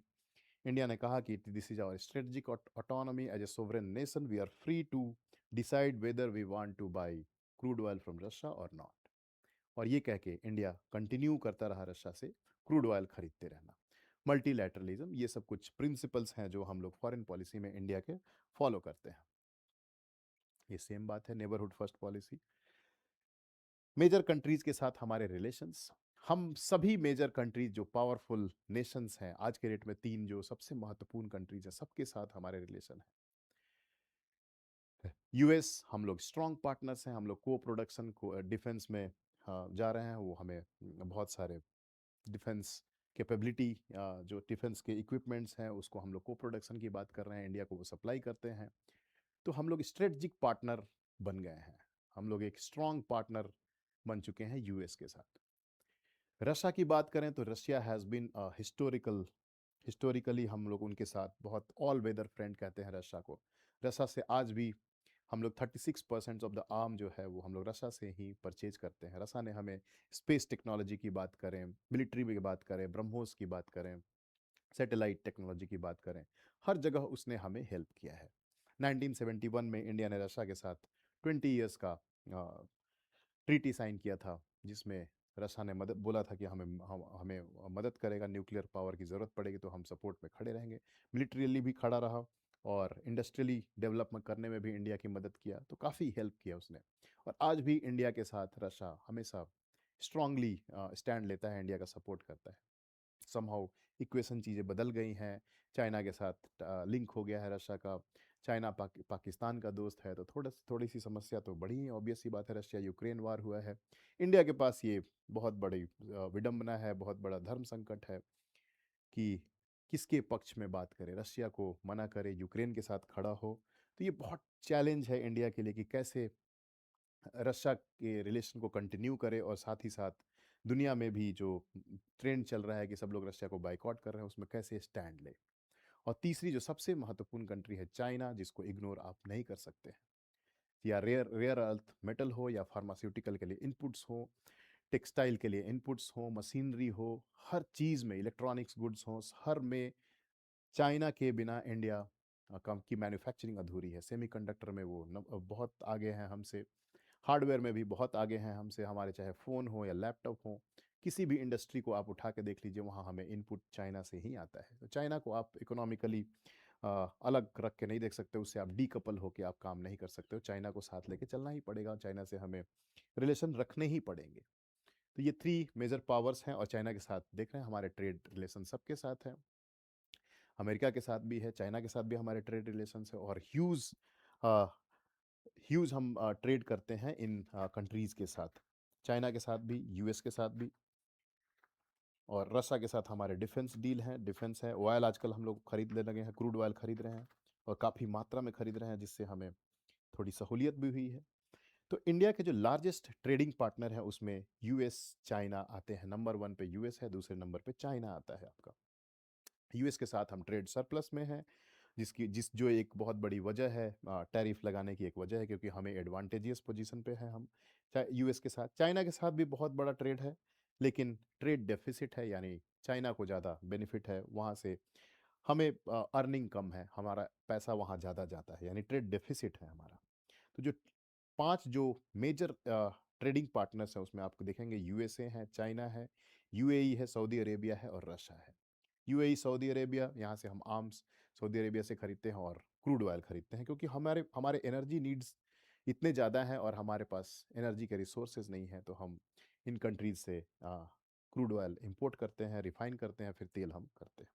[SPEAKER 1] इंडिया ने कहा कि this is our strategic autonomy as a sovereign nation, we are free to decide whether we want to buy crude oil from Russia और नॉट। और ये कह के इंडिया कंटिन्यू करता रहा रशिया से क्रूड ऑयल खरीदते रहना। मल्टीलैटरलिज्म, ये सब कुछ प्रिंसिपल्स हैं जो हम लोग फॉरेन पॉलिसी में इंडिया के फॉलो करते हैं। ये सेम बात है neighbourhood first policy. Major countries के साथ हमारे रिलेशंस, हम सभी मेजर कंट्रीज जो पावरफुल नेशंस हैं आज के डेट में, तीन जो सबसे महत्वपूर्ण कंट्रीज हैं, सबके साथ हमारे रिलेशन है। यूएस, हम लोग स्ट्रॉन्ग पार्टनर्स हैं, हम लोग को प्रोडक्शन को डिफेंस में जा रहे हैं। वो हमें बहुत सारे डिफेंस कैपेबिलिटी, जो डिफेंस के इक्विपमेंट्स हैं, उसको हम लोग को प्रोडक्शन की बात कर रहे हैं, इंडिया को वो सप्लाई करते हैं। तो हम लोग स्ट्रेटजिक पार्टनर बन गए हैं। हम लोग एक स्ट्रॉन्ग पार्टनर बन चुके हैं यूएस के साथ। रशिया की बात करें तो रशिया हैज़ बीन हिस्टोरिकली हम लोग उनके साथ बहुत ऑल वेदर फ्रेंड कहते हैं रशिया को। रशिया से आज भी हम लोग 36% ऑफ द आर्म जो है वो हम लोग रशिया से ही परचेज करते हैं। रशिया ने हमें स्पेस टेक्नोलॉजी की बात करें, मिलिट्री की बात करें, ब्रह्मोस की बात करें, सैटेलाइट टेक्नोलॉजी की बात करें, हर जगह उसने हमें हेल्प किया है। 1971 में इंडिया ने रशिया के साथ 20 ईयर्स का ट्रीटी साइन किया था, जिसमें रशिया ने मदद बोला था कि हमें मदद करेगा, न्यूक्लियर पावर की ज़रूरत पड़ेगी तो हम सपोर्ट में खड़े रहेंगे। मिलिट्रियली भी खड़ा रहा और इंडस्ट्रियली डेवलपमेंट करने में भी इंडिया की मदद किया, तो काफ़ी हेल्प किया उसने। और आज भी इंडिया के साथ रशिया हमेशा स्ट्रांगली स्टैंड लेता है, इंडिया का सपोर्ट करता है। समहाउ इक्वेशन चीज़ें बदल गई हैं, चाइना के साथ लिंक हो गया है रशिया का। चाइना पाकिस्तान का दोस्त है, तो थोड़ी सी समस्या तो बढ़ी है। ऑब्वियस सी बात है, रशिया यूक्रेन वार हुआ है। इंडिया के पास ये बहुत बड़ी विडंबना है, बहुत बड़ा धर्म संकट है कि किसके पक्ष में बात करें, रशिया को मना करे, यूक्रेन के साथ खड़ा हो। तो ये बहुत चैलेंज है इंडिया के लिए कि कैसे रशिया के रिलेशन को कंटिन्यू करे और साथ ही साथ दुनिया में भी जो ट्रेंड चल रहा है कि सब लोग रशिया को बाइकआउट कर रहे हैं, उसमें कैसे स्टैंड ले। और तीसरी जो सबसे महत्वपूर्ण कंट्री है चाइना, जिसको इग्नोर आप नहीं कर सकते हैं। या रेयर रेयर अर्थ मेटल हो, या फार्मास्यूटिकल के लिए इनपुट्स हो, टेक्सटाइल के लिए इनपुट्स हो, मशीनरी हो, हर चीज़ में, इलेक्ट्रॉनिक्स गुड्स हो, हर में चाइना के बिना इंडिया की मैन्युफैक्चरिंग अधूरी है। सेमीकंडक्टर में वो बहुत आगे हैं हमसे। हार्डवेयर में भी बहुत आगे हैं हमसे। हमारे चाहे फ़ोन हो या लैपटॉप हो, किसी भी इंडस्ट्री को आप उठा के देख लीजिए, वहाँ हमें इनपुट चाइना से ही आता है। तो चाइना को आप इकोनॉमिकली अलग रख के नहीं देख सकते, उससे आप डीकपल होके आप काम नहीं कर सकते हो। चाइना को साथ लेके चलना ही पड़ेगा, चाइना से हमें रिलेशन रखने ही पड़ेंगे। तो ये 3 मेजर पावर्स हैं, और चाइना के साथ देख रहे हैं हमारे ट्रेड रिलेशन सबके साथ हैं। अमेरिका के साथ भी है, चाइना के साथ भी हमारे ट्रेड रिलेशंस है, और ह्यूज हम ट्रेड करते हैं इन कंट्रीज़ के साथ, चाइना के साथ भी, यूएस के साथ भी, और रशिया के साथ हमारे डिफेंस डील हैं, डिफेंस है। ऑयल आजकल हम लोग खरीदने लगे हैं, क्रूड ऑयल खरीद रहे हैं, और काफ़ी मात्रा में खरीद रहे हैं, जिससे हमें थोड़ी सहूलियत भी हुई है। तो इंडिया के जो लार्जेस्ट ट्रेडिंग पार्टनर है उसमें यूएस, चाइना आते हैं। नंबर 1 पे यूएस है, दूसरे नंबर पे चाइना आता है आपका। यूएस के साथ हम ट्रेड सरप्लस में हैं, जो एक बहुत बड़ी वजह है टैरिफ लगाने की एक वजह है, क्योंकि हमें एडवांटेजियस पोजीशन पे है हम यूएस के साथ। चाइना के साथ भी बहुत बड़ा ट्रेड है, लेकिन ट्रेड डेफिसिट है, यानी चाइना को ज़्यादा बेनिफिट है वहाँ से, हमें अर्निंग कम है, हमारा पैसा वहाँ ज़्यादा जाता है, यानी ट्रेड डेफिसिट है हमारा। तो जो 5 जो मेजर ट्रेडिंग पार्टनर्स हैं उसमें आपको देखेंगे यूएसए है, चाइना है, यूएई है, सऊदी अरेबिया है और रशिया है। यूएई, सऊदी अरेबिया, यहाँ से हम आर्म्स सऊदी अरेबिया से खरीदते हैं और क्रूड ऑयल खरीदते हैं, क्योंकि हमारे हमारे एनर्जी नीड्स इतने ज़्यादा हैं और हमारे पास एनर्जी के रिसोर्सेज नहीं हैं, तो हम इन कंट्रीज से क्रूड ऑयल इंपोर्ट करते हैं, रिफाइन करते हैं, फिर तेल हम करते हैं।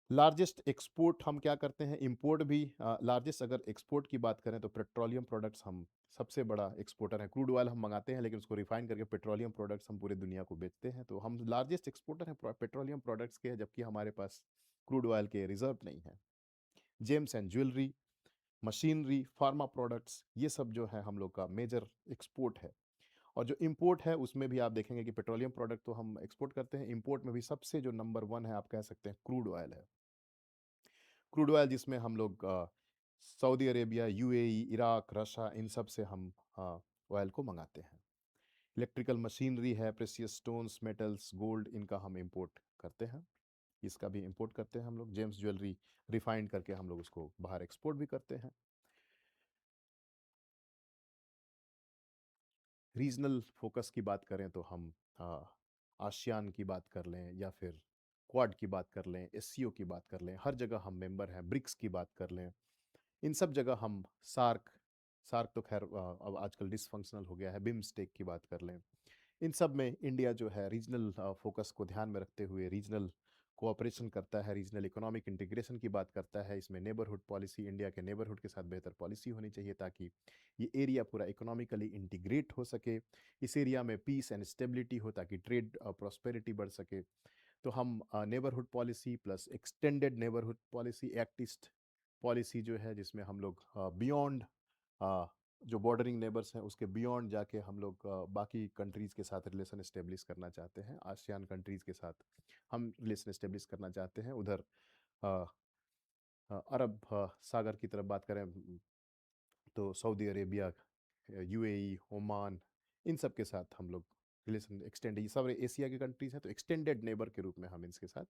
[SPEAKER 1] लार्जेस्ट एक्सपोर्ट हम क्या करते हैं, इंपोर्ट भी लार्जेस्ट, अगर एक्सपोर्ट की बात करें तो पेट्रोलियम प्रोडक्ट्स हम सबसे बड़ा एक्सपोर्टर हैं। क्रूड ऑयल हम मंगाते हैं, लेकिन उसको रिफाइन करके पेट्रोलियम प्रोडक्ट्स हम पूरे दुनिया को बेचते हैं, तो हम लार्जेस्ट एक्सपोर्टर हैं पेट्रोलियम प्रोडक्ट्स के, जबकि हमारे पास क्रूड ऑयल के रिजर्व नहीं है। James and jewellery, machinery, pharma products, ये सब जो है हम लोग का मेजर एक्सपोर्ट है। और जो इंपोर्ट है उसमें भी आप देखेंगे कि पेट्रोलियम प्रोडक्ट तो हम एक्सपोर्ट करते हैं, इंपोर्ट में भी सबसे जो नंबर 1 है आप कह सकते हैं क्रूड ऑयल है। क्रूड ऑयल जिसमें हम लोग Saudi Arabia, UAE, Iraq, Russia, इन सब से हम ऑयल को मंगाते हैं। इलेक्ट्रिकल मशीनरी है, प्रेशियस स्टोन्स, मेटल्स, गोल्ड, इनका हम इंपोर्ट करते हैं, इसका भी इंपोर्ट करते हैं हम लोग। जेम्स ज्वेलरी रिफाइंड करके हम लोग उसको बाहर एक्सपोर्ट भी करते हैं। रीजनल फोकस की बात करें तो हम आसियान की बात कर लें या फिर क्वाड की बात कर लें, एससीओ की बात कर लें, हर जगह हम मेंबर हैं, ब्रिक्स की बात कर लें, इन सब जगह हम सार्क, सार्क तो खैर अब आजकल डिसफंक्शनल हो गया है, बिम्स्टेक की बात कर लें, इन सब में इंडिया जो है रीजनल फोकस को ध्यान में रखते हुए रीजनल कोऑपरेशन करता है, रीजनल इकोनॉमिक इंटीग्रेशन की बात करता है। इसमें नेबरहुड पॉलिसी, इंडिया के नेबरहुड के साथ बेहतर पॉलिसी होनी चाहिए ताकि ये एरिया पूरा इकोनॉमिकली इंटीग्रेट हो सके, इस एरिया में पीस एंड स्टेबिलिटी हो ताकि ट्रेड प्रॉस्पेरिटी बढ़ सके। तो हम neighbourhood policy plus extended neighbourhood policy, act east policy जो है, जिसमें हम लोग बियॉन्ड जो बॉर्डरिंग नेबर्स हैं उसके बियॉन्ड जाके हम लोग बाकी कंट्रीज़ के साथ रिलेशन इस्टेब्लिश करना चाहते हैं। आसियान कंट्रीज़ के साथ हम रिलेशन इस्टेब्लिश करना चाहते हैं। उधर अ, अरब सागर की तरफ बात करें तो सऊदी अरेबिया, यूएई, ओमान, इन सब के साथ हम लोग रिलेशन एक्सटेंड, ये सब एशिया के कंट्रीज़ हैं, तो एक्सटेंडेड नेबर के रूप में हम इनके साथ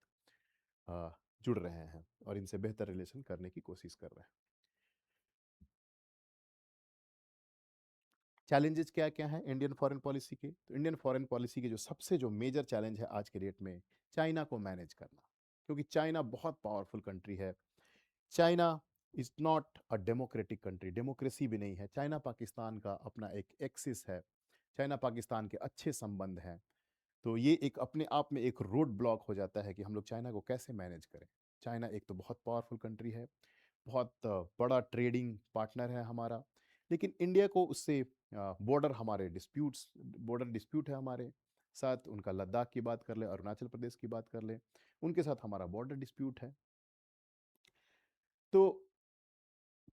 [SPEAKER 1] अ, जुड़ रहे हैं और इनसे बेहतर रिलेशन करने की कोशिश कर रहे हैं। चैलेंजेस क्या क्या हैं इंडियन फॉरेन पॉलिसी के? तो इंडियन फॉरेन पॉलिसी के जो मेजर चैलेंज है आज के डेट में, चाइना को मैनेज करना, क्योंकि चाइना बहुत पावरफुल कंट्री है। China is not a democratic country, democracy भी नहीं है। चाइना पाकिस्तान का अपना एक एक्सिस है, चाइना पाकिस्तान के अच्छे संबंध हैं, तो ये एक अपने आप में एक रोड ब्लॉक हो जाता है कि हम लोग चाइना को कैसे मैनेज करें। चाइना एक तो बहुत पावरफुल कंट्री है, बहुत बड़ा ट्रेडिंग पार्टनर है हमारा, लेकिन इंडिया को उससे बॉर्डर डिस्प्यूट है हमारे साथ। उनका लद्दाख की बात कर लें, अरुणाचल प्रदेश की बात कर लें, उनके साथ हमारा बॉर्डर डिस्प्यूट है। तो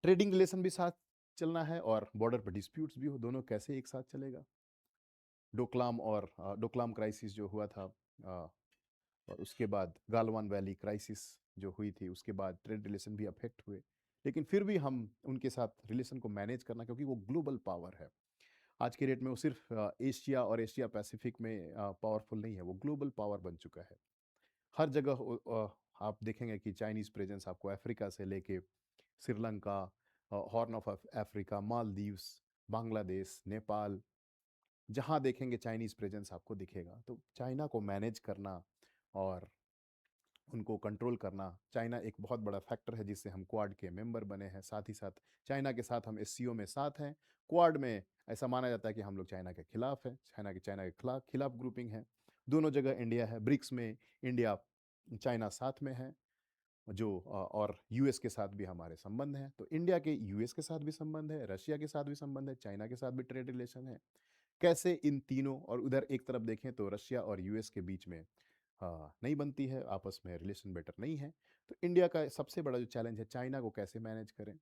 [SPEAKER 1] ट्रेडिंग रिलेशन भी साथ चलना है और बॉर्डर पर डिस्प्यूट्स भी हो, दोनों कैसे एक साथ चलेगा। डोकलाम क्राइसिस जो हुआ था, और उसके बाद गालवान वैली क्राइसिस जो हुई थी, उसके बाद ट्रेड रिलेशन भी अफेक्ट हुए, लेकिन फिर भी हम उनके साथ रिलेशन को मैनेज करना, क्योंकि वो ग्लोबल पावर है आज के डेट में, वो सिर्फ एशिया और एशिया पैसिफिक में पावरफुल नहीं है, वो ग्लोबल पावर बन चुका है। हर जगह आप देखेंगे कि चाइनीज़ प्रेजेंस आपको अफ्रीका से लेके Sri Lanka, horn of Africa, Maldives, Bangladesh, Nepal, जहाँ देखेंगे चाइनीज़ प्रेजेंस आपको दिखेगा। तो चाइना को मैनेज करना और उनको कंट्रोल करना, चाइना एक बहुत बड़ा फैक्टर है जिससे हम क्वाड के मेंबर बने हैं। साथ ही साथ चाइना के साथ हम एससीओ में साथ हैं। क्वाड में ऐसा माना जाता है कि हम लोग चाइना के खिलाफ हैं, चाइना के खिलाफ ग्रुपिंग है। दोनों जगह इंडिया है, ब्रिक्स में इंडिया चाइना साथ में है, और यूएस के साथ भी हमारे संबंध हैं। तो इंडिया के यूएस के साथ भी संबंध है, रशिया के साथ भी संबंध है, चाइना के साथ भी ट्रेड रिलेशन है। कैसे इन तीनों, और उधर एक तरफ देखें तो रशिया और यूएस के बीच में नहीं बनती है, आपस में रिलेशन बेटर नहीं है। तो इंडिया का सबसे बड़ा जो चैलेंज है, चाइना को कैसे मैनेज करें,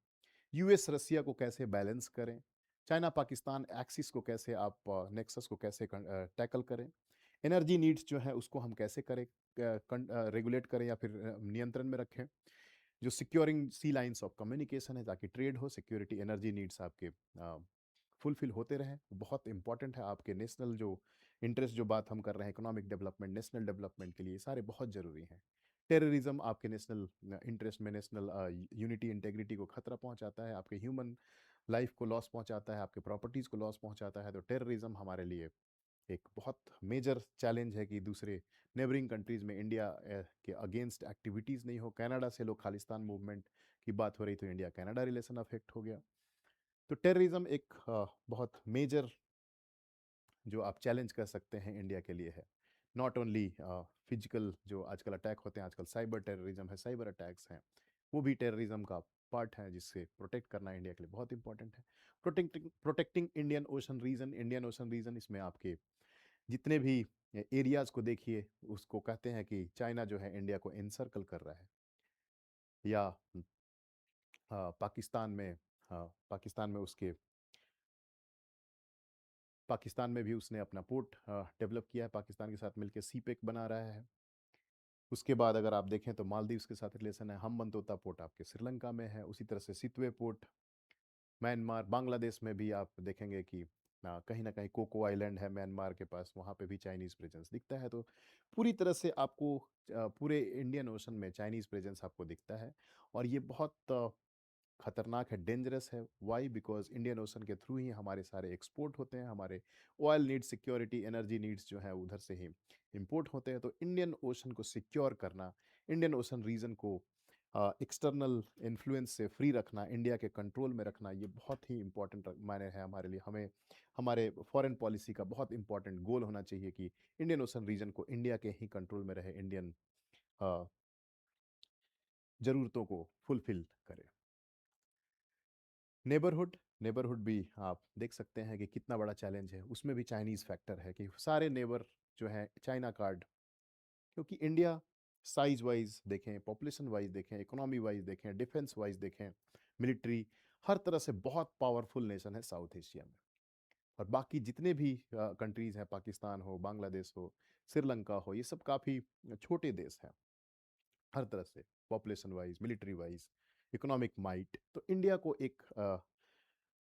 [SPEAKER 1] यूएस रसिया को कैसे बैलेंस करें, चाइना पाकिस्तान एक्सिस को कैसे आप नेक्सस को कैसे टैकल करें, एनर्जी नीड्स जो है उसको हम कैसे करें, रेगुलेट करें या फिर नियंत्रण में रखें, जो securing sea lines of communication है ताकि ट्रेड हो, सिक्योरिटी, एनर्जी नीड्स आपके फुलफिल होते रहें, बहुत इंपॉर्टेंट है। आपके नेशनल जो इंटरेस्ट जो बात हम कर रहे हैं, इकोनॉमिक डेवलपमेंट, नेशनल डेवलपमेंट के लिए ये सारे बहुत ज़रूरी हैं। टेररिज्म आपके नेशनल इंटरेस्ट में, नेशनल यूनिटी इंटेग्रिटी को खतरा पहुंचाता है, आपके ह्यूमन लाइफ को लॉस पहुंचाता है, आपके प्रॉपर्टीज़ को लॉस पहुंचाता है। तो टेररिज्म हमारे लिए एक बहुत मेजर चैलेंज है कि दूसरे नेबरिंग कंट्रीज़ में इंडिया के अगेंस्ट एक्टिविटीज़ नहीं हो। कनाडा से लोग खालिस्तान मूवमेंट की बात हो रही तो इंडिया कनाडा रिलेशन अफेक्ट हो गया। तो टेररिज्म एक बहुत मेजर जो आप चैलेंज कर सकते हैं इंडिया के लिए है। नॉट ओनली फिजिकल जो आजकल अटैक होते हैं, आजकल साइबर टेररिज्म है, साइबर अटैक्स हैं, वो भी टेररिज्म का पार्ट है जिससे प्रोटेक्ट करना इंडिया के लिए बहुत इंपॉर्टेंट है। Protecting protecting Indian Ocean region, इसमें आपके जितने भी एरियाज को देखिए, उसको कहते हैं कि चाइना जो है इंडिया को एनसर्कल कर रहा है, या पाकिस्तान में, पाकिस्तान में उसके पाकिस्तान में भी उसने अपना पोर्ट डेवलप किया है, पाकिस्तान के साथ मिलकर सीपेक बना रहा है। उसके बाद अगर आप देखें तो मालदीव्स के साथ रिलेशन है, हम्बनतोता पोर्ट आपके श्रीलंका में है, उसी तरह से सितवे पोर्ट म्यांमार, बांग्लादेश में भी आप देखेंगे कि कहीं ना कहीं कोको आइलैंड है म्यांमार के पास, वहाँ पे भी चाइनीज़ प्रेजेंस दिखता है। तो पूरी तरह से आपको पूरे इंडियन ओशन में चाइनीज़ प्रेजेंस आपको दिखता है, और ये बहुत खतरनाक है, डेंजरस है। वाई? बिकॉज इंडियन ओशन के थ्रू ही हमारे सारे एक्सपोर्ट होते हैं, हमारे oil needs, security, energy needs जो है उधर से ही इंपोर्ट होते हैं। तो इंडियन ओशन को सिक्योर करना, इंडियन ओशन रीजन को एक्सटर्नल इन्फ्लुएंस से फ्री रखना, इंडिया के कंट्रोल में रखना, ये बहुत ही इंपॉर्टेंट मायने है हमारे लिए। हमें हमारे फॉरेन पॉलिसी का बहुत इंपॉर्टेंट गोल होना चाहिए कि इंडियन ओशन रीजन को इंडिया के ही कंट्रोल में रहे, इंडियन ज़रूरतों को फुलफिल करे। नेबरहुड, नेबरहुड भी आप देख सकते हैं कि कितना बड़ा चैलेंज है। उसमें भी चाइनीज़ फैक्टर है कि सारे नेबर जो है चाइना कार्ड, क्योंकि इंडिया साइज वाइज देखें, पॉपुलेशन वाइज देखें, इकोनॉमी वाइज देखें, डिफेंस वाइज देखें, मिलिट्री, हर तरह से बहुत पावरफुल नेशन है साउथ एशिया में। और बाकी जितने भी कंट्रीज़ हैं, पाकिस्तान हो, बांग्लादेश हो, श्रीलंका हो, ये सब काफ़ी छोटे देश हैं हर तरह से, population wise, military wise, economic might. तो इंडिया को एक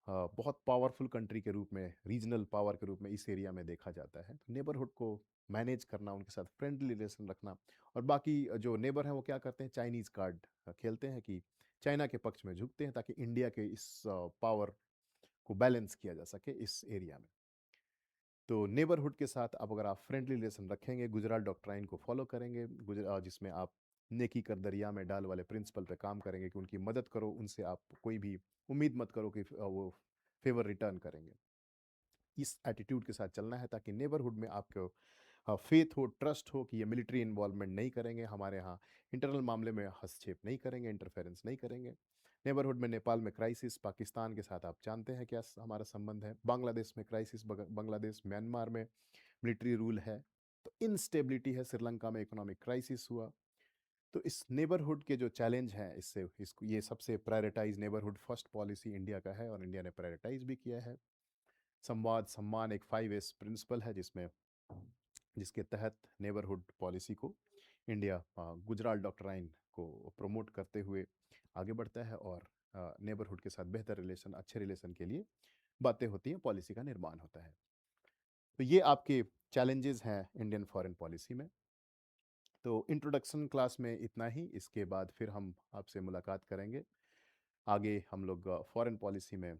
[SPEAKER 1] बहुत पावरफुल कंट्री के रूप में, रीजनल पावर के रूप में इस एरिया में देखा जाता है। तो नेबरहुड को मैनेज करना, उनके साथ फ्रेंडली रिलेशन रखना, और बाकी जो नेबर हैं वो क्या करते हैं, चाइनीज़ कार्ड खेलते हैं कि चाइना के पक्ष में झुकते हैं ताकि इंडिया के इस पावर को बैलेंस किया जा सके इस एरिया में। तो नेबरहुड के साथ अब अगर आप फ्रेंडली रिलेशन रखेंगे, गुजरात डॉक्ट्राइन को फॉलो करेंगे, जिसमें आप नेकी कर दरिया में डाल वाले प्रिंसिपल पे काम करेंगे कि उनकी मदद करो, उनसे आप कोई भी उम्मीद मत करो कि वो फेवर रिटर्न करेंगे। इस एटीट्यूड के साथ चलना है ताकि नेबरहुड में आपको फेथ हो, ट्रस्ट हो कि ये मिलिट्री इन्वॉल्वमेंट नहीं करेंगे, हमारे यहाँ इंटरनल मामले में हस्तक्षेप नहीं करेंगे, इंटरफेरेंस नहीं करेंगे। नेबरहुड में नेपाल में क्राइसिस, पाकिस्तान के साथ आप जानते हैं क्या हमारा संबंध है, बांग्लादेश में क्राइसिस, बांग्लादेश, म्यांमार में मिलिट्री रूल है, तो इनस्टेबिलिटी है, श्रीलंका में इकोनॉमिक क्राइसिस हुआ। तो इस नेबरहुड के जो चैलेंज हैं, इससे इसको ये सबसे prioritise neighbourhood first policy India का है, और इंडिया ने प्रायोरिटाइज भी किया है। संवाद सम्मान एक 5S प्रिंसिपल है, जिसके तहत नेबरहुड पॉलिसी को इंडिया गुजरात डॉक्ट्राइन को प्रमोट करते हुए आगे बढ़ता है, और नेबरहुड के साथ बेहतर रिलेशन, अच्छे रिलेशन के लिए बातें होती हैं, पॉलिसी का निर्माण होता है। तो ये आपके चैलेंजेस हैं इंडियन फॉरेन पॉलिसी में। तो इंट्रोडक्शन क्लास में इतना ही, इसके बाद फिर हम आपसे मुलाकात करेंगे। आगे हम लोग फॉरेन पॉलिसी में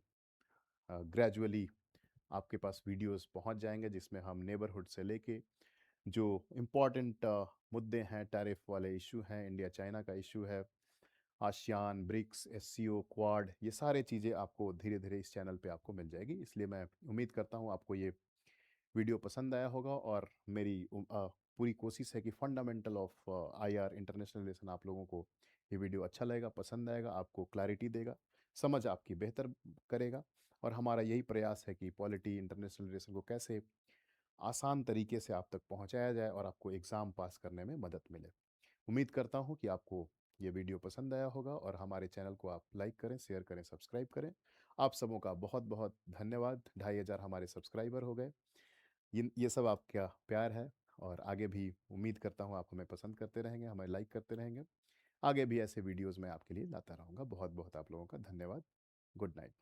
[SPEAKER 1] ग्रेजुअली आपके पास वीडियोस पहुंच जाएंगे, जिसमें हम नेबरहुड से लेके जो इम्पोर्टेंट मुद्दे हैं, टैरिफ वाले इशू हैं, इंडिया चाइना का इशू है, आसियान, ब्रिक्स, SCO, क्वाड, ये सारे चीज़ें आपको धीरे धीरे इस चैनल पे आपको मिल जाएगी। इसलिए मैं उम्मीद करता हूँ आपको ये वीडियो पसंद आया होगा, और मेरी पूरी कोशिश है कि fundamental of IR, international relation, आप लोगों को ये वीडियो अच्छा लगेगा, पसंद आएगा, आपको क्लैरिटी देगा, समझ आपकी बेहतर करेगा। और हमारा यही प्रयास है कि पॉलिटी, इंटरनेशनल रिलेशन को कैसे आसान तरीके से आप तक पहुंचाया जाए और आपको एग्ज़ाम पास करने में मदद मिले। उम्मीद करता हूं कि आपको ये वीडियो पसंद आया होगा, और हमारे चैनल को आप लाइक करें, शेयर करें, सब्सक्राइब करें। आप सबों का बहुत बहुत धन्यवाद। 2500 हमारे सब्सक्राइबर हो गए। ये सब आपका प्यार है, और आगे भी उम्मीद करता हूँ आप हमें पसंद करते रहेंगे, हमें लाइक करते रहेंगे। आगे भी ऐसे वीडियोज़ मैं आपके लिए लाता रहूँगा। बहुत-बहुत आप लोगों का धन्यवाद। Good night.